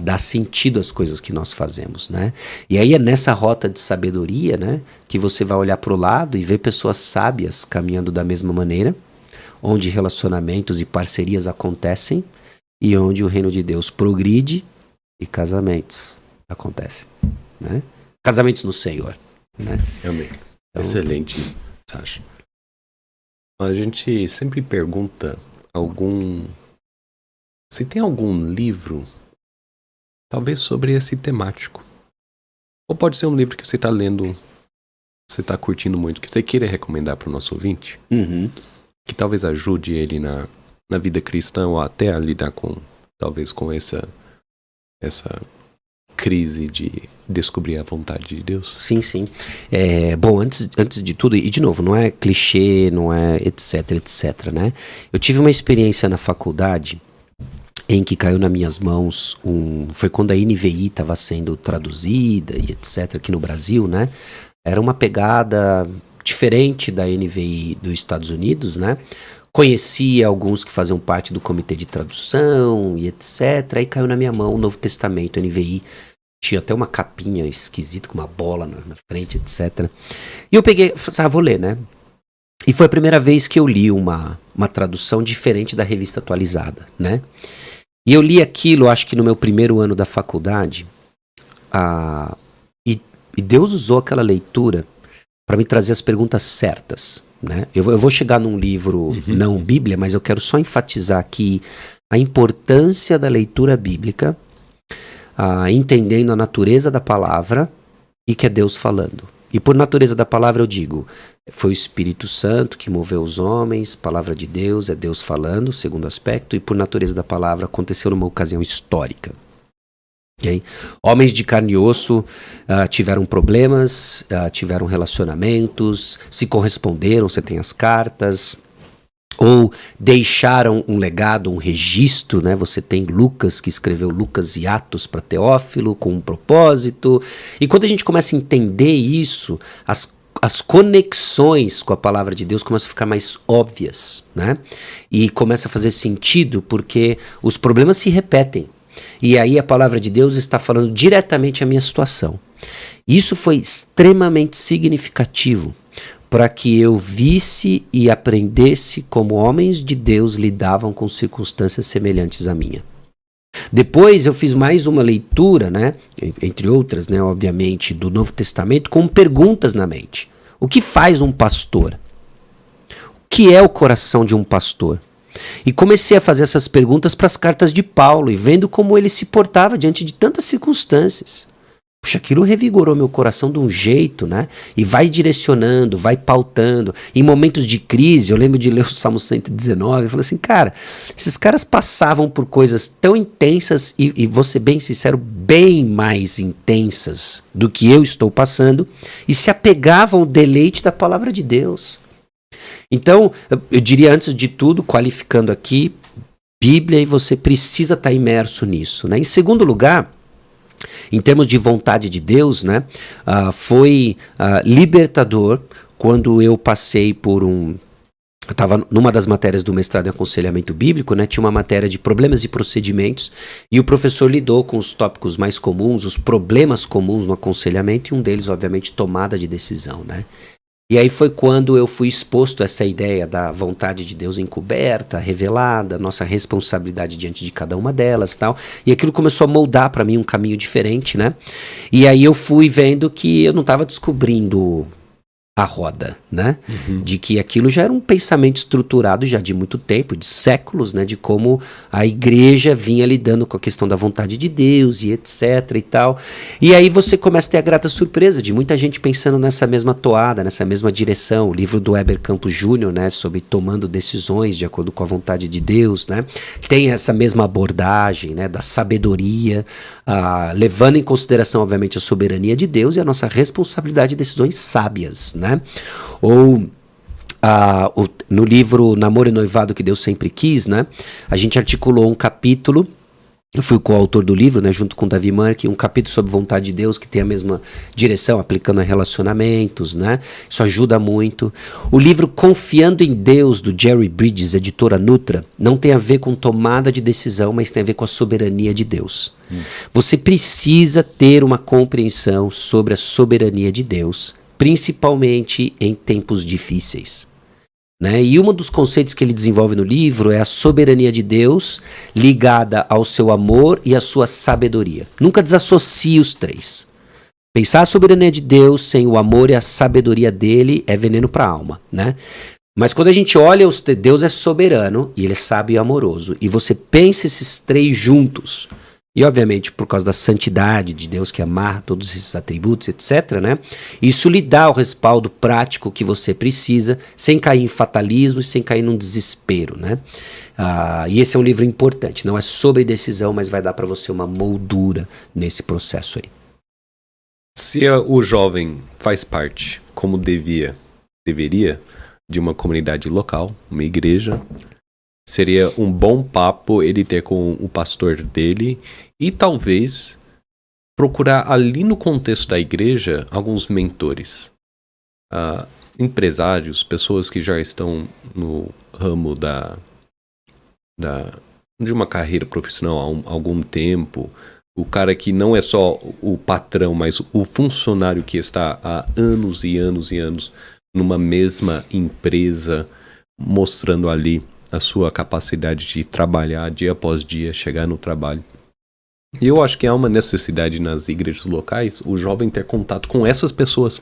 dá sentido às coisas que nós fazemos, né? E aí é nessa rota de sabedoria, né, que você vai olhar para o lado e ver pessoas sábias caminhando da mesma maneira, onde relacionamentos e parcerias acontecem, e onde o reino de Deus progride e casamentos acontecem, né? Casamentos no Senhor, né? Amém. Então, excelente. Sasha, a gente sempre pergunta se tem algum livro, talvez sobre esse temático. Ou pode ser um livro que você está lendo, você está curtindo muito, que você queira recomendar para o nosso ouvinte, que talvez ajude ele na vida cristã ou até a lidar talvez com essa crise de descobrir a vontade de Deus? Sim. Bom, antes de tudo, e de novo, não é clichê, não é etc, né? Eu tive uma experiência na faculdade em que caiu nas minhas mãos foi quando a NVI estava sendo traduzida e etc aqui no Brasil, né? Era uma pegada diferente da NVI dos Estados Unidos, né? Conhecia alguns que faziam parte do comitê de tradução e etc. Aí caiu na minha mão o Novo Testamento, NVI. Tinha até uma capinha esquisita com uma bola na frente, etc. E eu peguei, falei, vou ler, né? E foi a primeira vez que eu li uma tradução diferente da revista atualizada, né? E eu li aquilo, acho que no meu primeiro ano da faculdade. E Deus usou aquela leitura para me trazer as perguntas certas, né? Eu vou chegar num livro, não Bíblia, mas eu quero só enfatizar aqui a importância da leitura bíblica, entendendo a natureza da palavra e que é Deus falando. E por natureza da palavra eu digo, foi o Espírito Santo que moveu os homens, palavra de Deus, é Deus falando, segundo aspecto, e por natureza da palavra aconteceu numa ocasião histórica. Okay? Homens de carne e osso tiveram problemas, tiveram relacionamentos, se corresponderam, você tem as cartas, ou deixaram um legado, um registro, né? Você tem Lucas, que escreveu Lucas e Atos para Teófilo, com um propósito. E quando a gente começa a entender isso, as conexões com a palavra de Deus começam a ficar mais óbvias, né? E começa a fazer sentido, porque os problemas se repetem. E aí a palavra de Deus está falando diretamente à minha situação. Isso foi extremamente significativo para que eu visse e aprendesse como homens de Deus lidavam com circunstâncias semelhantes à minha. Depois eu fiz mais uma leitura, né, entre outras, né, obviamente, do Novo Testamento, com perguntas na mente. O que faz um pastor? O que é o coração de um pastor? E comecei a fazer essas perguntas para as cartas de Paulo e vendo como ele se portava diante de tantas circunstâncias. Puxa, aquilo revigorou meu coração de um jeito, né? E vai direcionando, vai pautando. Em momentos de crise, eu lembro de ler o Salmo 119, eu falei assim, cara, esses caras passavam por coisas tão intensas e vou ser bem sincero, bem mais intensas do que eu estou passando, e se apegavam ao deleite da palavra de Deus. Então, eu diria antes de tudo, qualificando aqui, Bíblia, e você precisa estar imerso nisso, né? Em segundo lugar, em termos de vontade de Deus, né, foi libertador quando eu passei por eu estava numa das matérias do mestrado em aconselhamento bíblico, né, tinha uma matéria de problemas e procedimentos, e o professor lidou com os tópicos mais comuns, os problemas comuns no aconselhamento, e um deles, obviamente, tomada de decisão, né. E aí foi quando eu fui exposto a essa ideia da vontade de Deus encoberta, revelada, nossa responsabilidade diante de cada uma delas e tal. E aquilo começou a moldar para mim um caminho diferente, né? E aí eu fui vendo que eu não estava descobrindo a roda, né? De que aquilo já era um pensamento estruturado já de muito tempo, de séculos, né? De como a igreja vinha lidando com a questão da vontade de Deus e etc e tal. E aí você começa a ter a grata surpresa de muita gente pensando nessa mesma toada, nessa mesma direção. O livro do Heber Campos Júnior, né? Sobre tomando decisões de acordo com a vontade de Deus, né? Tem essa mesma abordagem, né? Da sabedoria, levando em consideração, obviamente, a soberania de Deus e a nossa responsabilidade de decisões sábias, né? Ou no livro Namoro e Noivado que Deus Sempre Quis, né? A gente articulou um capítulo, eu fui o coautor do livro, né, junto com o Davi Mark, um capítulo sobre vontade de Deus que tem a mesma direção, aplicando a relacionamentos, né? Isso ajuda muito. O livro Confiando em Deus, do Jerry Bridges, editora Nutra, não tem a ver com tomada de decisão, mas tem a ver com a soberania de Deus. Você precisa ter uma compreensão sobre a soberania de Deus, principalmente em tempos difíceis, né? E um dos conceitos que ele desenvolve no livro é a soberania de Deus ligada ao seu amor e à sua sabedoria. Nunca desassocie os três. Pensar a soberania de Deus sem o amor e a sabedoria dele é veneno para a alma, né? Mas quando a gente olha, Deus é soberano e ele é sábio e amoroso. E você pensa esses três juntos. E obviamente por causa da santidade de Deus que amarra todos esses atributos, etc, né? Isso lhe dá o respaldo prático que você precisa, sem cair em fatalismo e sem cair num desespero, né? E esse é um livro importante, não é sobre decisão, mas vai dar para você uma moldura nesse processo aí. Se o jovem faz parte, como deveria, de uma comunidade local, uma igreja, seria um bom papo ele ter com o pastor dele e talvez procurar ali no contexto da igreja alguns mentores, empresários, pessoas que já estão no ramo de uma carreira profissional há algum tempo, o cara que não é só o patrão, mas o funcionário que está há anos e anos e anos numa mesma empresa, mostrando ali a sua capacidade de trabalhar dia após dia, chegar no trabalho. E eu acho que há uma necessidade nas igrejas locais, o jovem ter contato com essas pessoas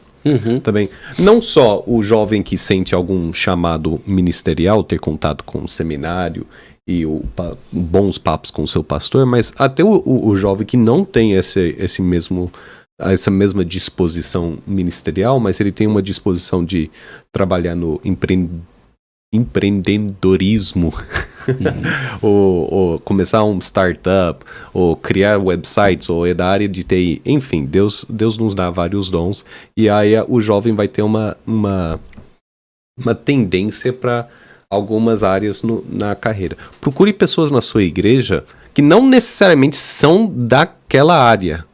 também. Não só o jovem que sente algum chamado ministerial, ter contato com o seminário e bons papos com o seu pastor, mas até o jovem que não tem essa mesma disposição ministerial, mas ele tem uma disposição de trabalhar no empreendedorismo, ou começar um startup, ou criar websites, ou é da área de TI. Enfim, Deus nos dá vários dons, e aí o jovem vai ter uma tendência para algumas áreas na carreira. Procure pessoas na sua igreja que não necessariamente são daquela área,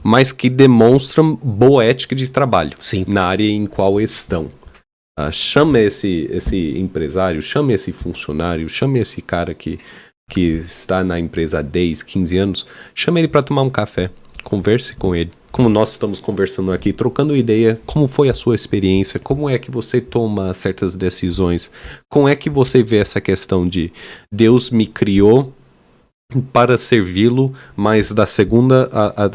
mas que demonstram boa ética de trabalho. Sim. Na área em qual estão. Chame esse empresário, chame esse funcionário, chame esse cara que está na empresa há 10, 15 anos, chame ele para tomar um café, converse com ele, como nós estamos conversando aqui, trocando ideia, como foi a sua experiência, como é que você toma certas decisões, como é que você vê essa questão de Deus me criou para servi-lo, mas da segunda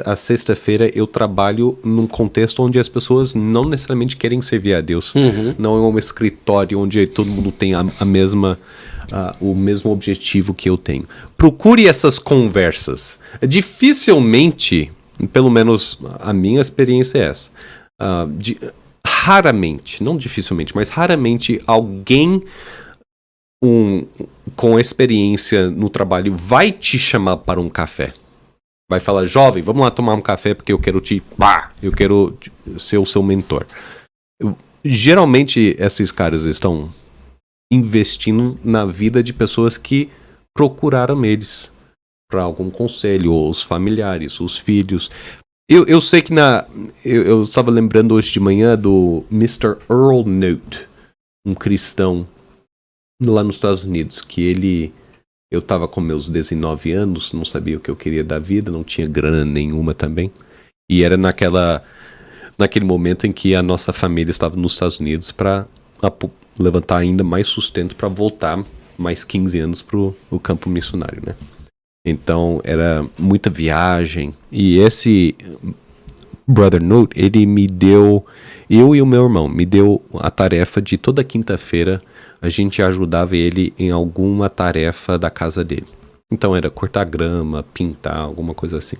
a sexta-feira eu trabalho num contexto onde as pessoas não necessariamente querem servir a Deus. Não é um escritório onde todo mundo tem o mesmo objetivo que eu tenho. Procure essas conversas. Dificilmente Pelo menos a minha experiência é essa. Raramente, não dificilmente, mas raramente alguém com experiência no trabalho vai te chamar para um café. Vai falar, jovem, vamos lá tomar um café porque eu quero eu quero ser o seu mentor. Geralmente, esses caras estão investindo na vida de pessoas que procuraram eles para algum conselho, ou os familiares, os filhos. Eu sei que eu estava lembrando hoje de manhã do Mr. Earl Note, um cristão lá nos Estados Unidos, que eu estava com meus 19 anos, não sabia o que eu queria da vida, não tinha grana nenhuma também, e era naquele momento em que a nossa família estava nos Estados Unidos para levantar ainda mais sustento para voltar mais 15 anos para o campo missionário, né? Então era muita viagem, e esse Brother Note, ele me deu, eu e o meu irmão, me deu a tarefa de toda quinta-feira a gente ajudava ele em alguma tarefa da casa dele. Então era cortar grama, pintar, alguma coisa assim.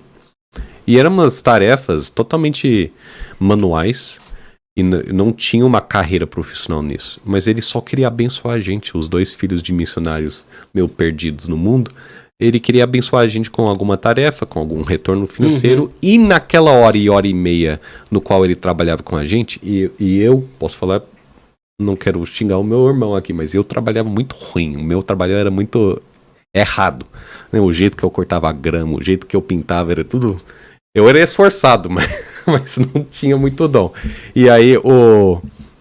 E eram umas tarefas totalmente manuais e não tinha uma carreira profissional nisso. Mas ele só queria abençoar a gente, os 2 filhos de missionários meio perdidos no mundo. Ele queria abençoar a gente com alguma tarefa, com algum retorno financeiro. E naquela hora e meia no qual ele trabalhava com a gente, e eu posso falar, não quero xingar o meu irmão aqui, mas eu trabalhava muito ruim. O meu trabalho era muito errado, né? O jeito que eu cortava a grama, o jeito que eu pintava, era tudo... Eu era esforçado, mas não tinha muito dom. E aí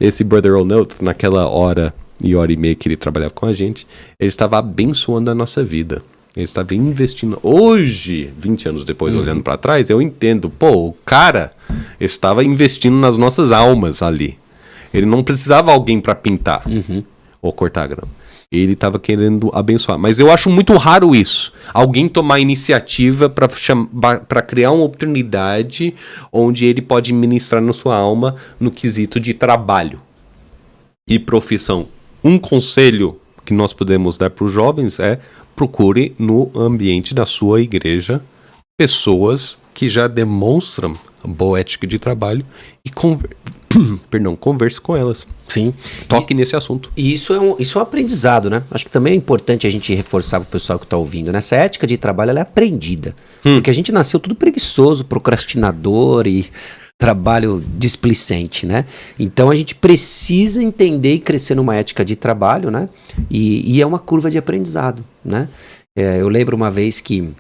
esse Brother Earl Note, naquela hora e meia que ele trabalhava com a gente, ele estava abençoando a nossa vida. Ele estava investindo. Hoje, 20 anos depois, olhando para trás, eu entendo. O cara estava investindo nas nossas almas ali. Ele não precisava de alguém para pintar ou cortar a grama. Ele estava querendo abençoar. Mas eu acho muito raro isso. Alguém tomar iniciativa para criar uma oportunidade onde ele pode ministrar na sua alma no quesito de trabalho e profissão. Um conselho que nós podemos dar para os jovens é: procure no ambiente da sua igreja pessoas que já demonstram boa ética de trabalho e converse com elas. Sim. Toque nesse assunto. E isso é um aprendizado, né? Acho que também é importante a gente reforçar para o pessoal que está ouvindo, né? Essa ética de trabalho, ela é aprendida. Porque a gente nasceu tudo preguiçoso, procrastinador e trabalho displicente, né? Então a gente precisa entender e crescer numa ética de trabalho, né? E é uma curva de aprendizado, né? Eu lembro uma vez que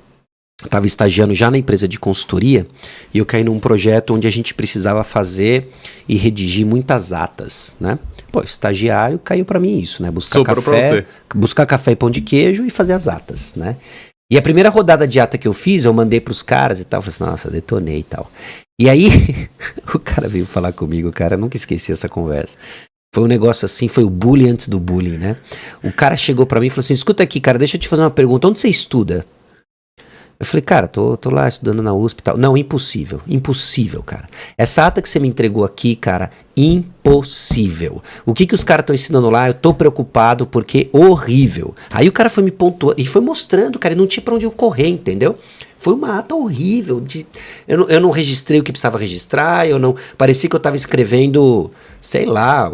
estava estagiando já na empresa de consultoria e eu caí num projeto onde a gente precisava fazer e redigir muitas atas, né? Estagiário, caiu para mim isso, né? Buscar café e pão de queijo e fazer as atas, né? E a primeira rodada de ata que eu fiz, eu mandei pros caras e tal, eu falei assim, nossa, detonei e tal. E aí, o cara veio falar comigo, cara, eu nunca esqueci essa conversa. Foi um negócio assim, foi o bullying antes do bullying, né? O cara chegou para mim e falou assim, escuta aqui, cara, deixa eu te fazer uma pergunta, onde você estuda? Eu falei, cara, tô lá estudando na USP e tal. Não, impossível, cara. Essa ata que você me entregou aqui, cara, impossível. O que os caras estão ensinando lá, eu tô preocupado porque horrível. Aí o cara foi me pontuando e foi mostrando, cara, e não tinha pra onde eu correr, entendeu? Foi uma ata horrível. Eu não registrei o que precisava registrar, parecia que eu tava escrevendo, sei lá,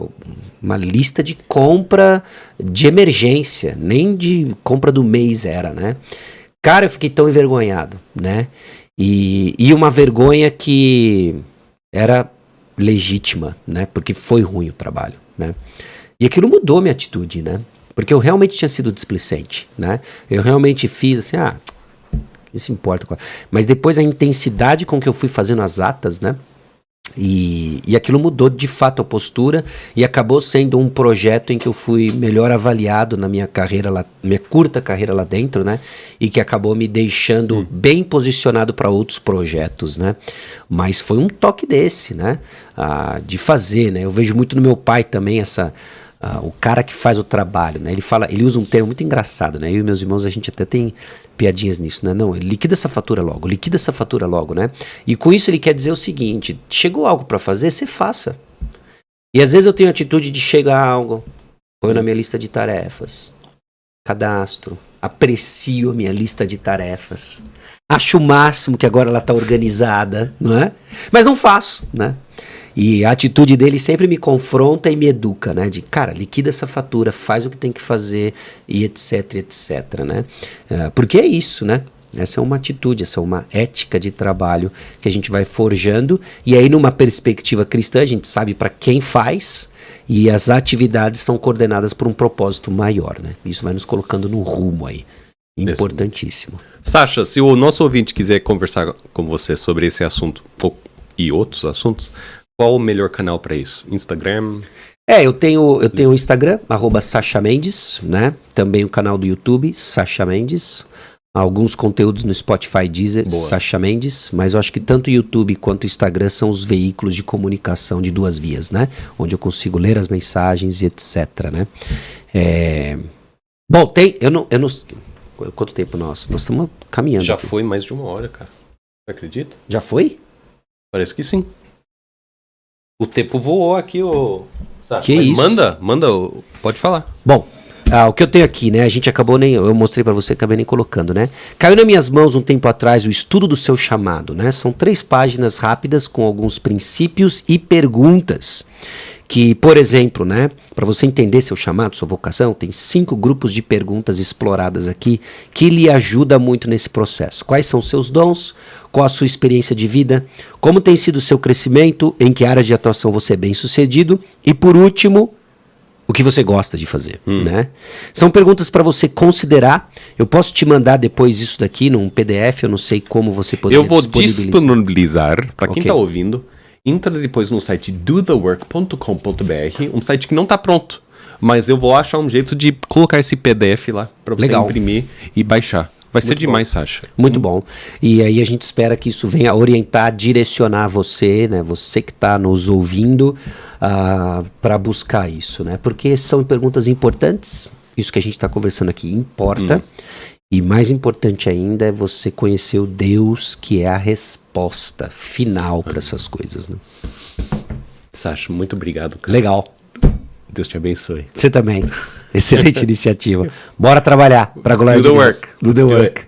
uma lista de compra de emergência, nem de compra do mês era, né? Cara, eu fiquei tão envergonhado, né? E uma vergonha que era legítima, né? Porque foi ruim o trabalho, né? E aquilo mudou minha atitude, né? Porque eu realmente tinha sido displicente, né? Eu realmente fiz assim, isso importa. Mas depois a intensidade com que eu fui fazendo as atas, né? E aquilo mudou de fato a postura e acabou sendo um projeto em que eu fui melhor avaliado na minha carreira lá, minha curta carreira lá dentro, né? E que acabou me deixando bem posicionado para outros projetos, né? Mas foi um toque desse, né? De fazer, né? Eu vejo muito no meu pai também o cara que faz o trabalho, né? Ele usa um termo muito engraçado, né? Eu e meus irmãos, a gente até tem piadinhas nisso, né? Não, liquida essa fatura logo, né? E com isso ele quer dizer o seguinte, chegou algo para fazer, você faça. E às vezes eu tenho a atitude de chegar algo, põe na minha lista de tarefas, cadastro, aprecio a minha lista de tarefas. Acho o máximo que agora ela tá organizada, não é? Mas não faço, né? E a atitude dele sempre me confronta e me educa, né? De, cara, liquida essa fatura, faz o que tem que fazer e etc, etc, né? Porque é isso, né? Essa é uma atitude, essa é uma ética de trabalho que a gente vai forjando. E aí, numa perspectiva cristã, a gente sabe para quem faz e as atividades são coordenadas por um propósito maior, né? Isso vai nos colocando no rumo aí. Importantíssimo. Sasha, se o nosso ouvinte quiser conversar com você sobre esse assunto e outros assuntos, qual o melhor canal para isso? Instagram? Eu tenho o Instagram, @SashaMendes, né? Também o canal do YouTube, Sasha Mendes. Alguns conteúdos no Spotify, Deezer, Sasha Mendes. Mas eu acho que tanto o YouTube quanto o Instagram são os veículos de comunicação de duas vias, né? Onde eu consigo ler as mensagens e etc, né? Bom, eu não... Quanto tempo nós estamos caminhando? Já aqui. foi mais de 1 hora, cara. Você acredita? Já foi? Parece que sim. O tempo voou aqui, ô Sasha. Que isso? Manda, pode falar. Bom, o que eu tenho aqui, né? A gente acabou eu mostrei pra você, acabei nem colocando, né? Caiu nas minhas mãos um tempo atrás o estudo do seu chamado, né? São 3 páginas rápidas com alguns princípios e perguntas. Que, por exemplo, né, para você entender seu chamado, sua vocação, tem 5 grupos de perguntas exploradas aqui que lhe ajuda muito nesse processo. Quais são seus dons? Qual a sua experiência de vida? Como tem sido o seu crescimento? Em que áreas de atuação você é bem sucedido? E por último, o que você gosta de fazer, né? São perguntas para você considerar. Eu posso te mandar depois isso daqui num PDF, eu não sei como você poderia disponibilizar. Eu vou disponibilizar para quem está ouvindo. Entra depois no site dothework.com.br, um site que não está pronto, mas eu vou achar um jeito de colocar esse PDF lá para você imprimir e baixar. Vai ser demais, Sasha. Muito bom. E aí a gente espera que isso venha orientar, direcionar você, né? Você que está nos ouvindo, para buscar isso, né? Porque são perguntas importantes. Isso que a gente está conversando aqui importa. E mais importante ainda é você conhecer o Deus que é a resposta final para essas coisas, né? Sasha, muito obrigado, cara. Legal. Deus te abençoe. Você também. Excelente iniciativa. Bora trabalhar para a glória de Deus. Do the work.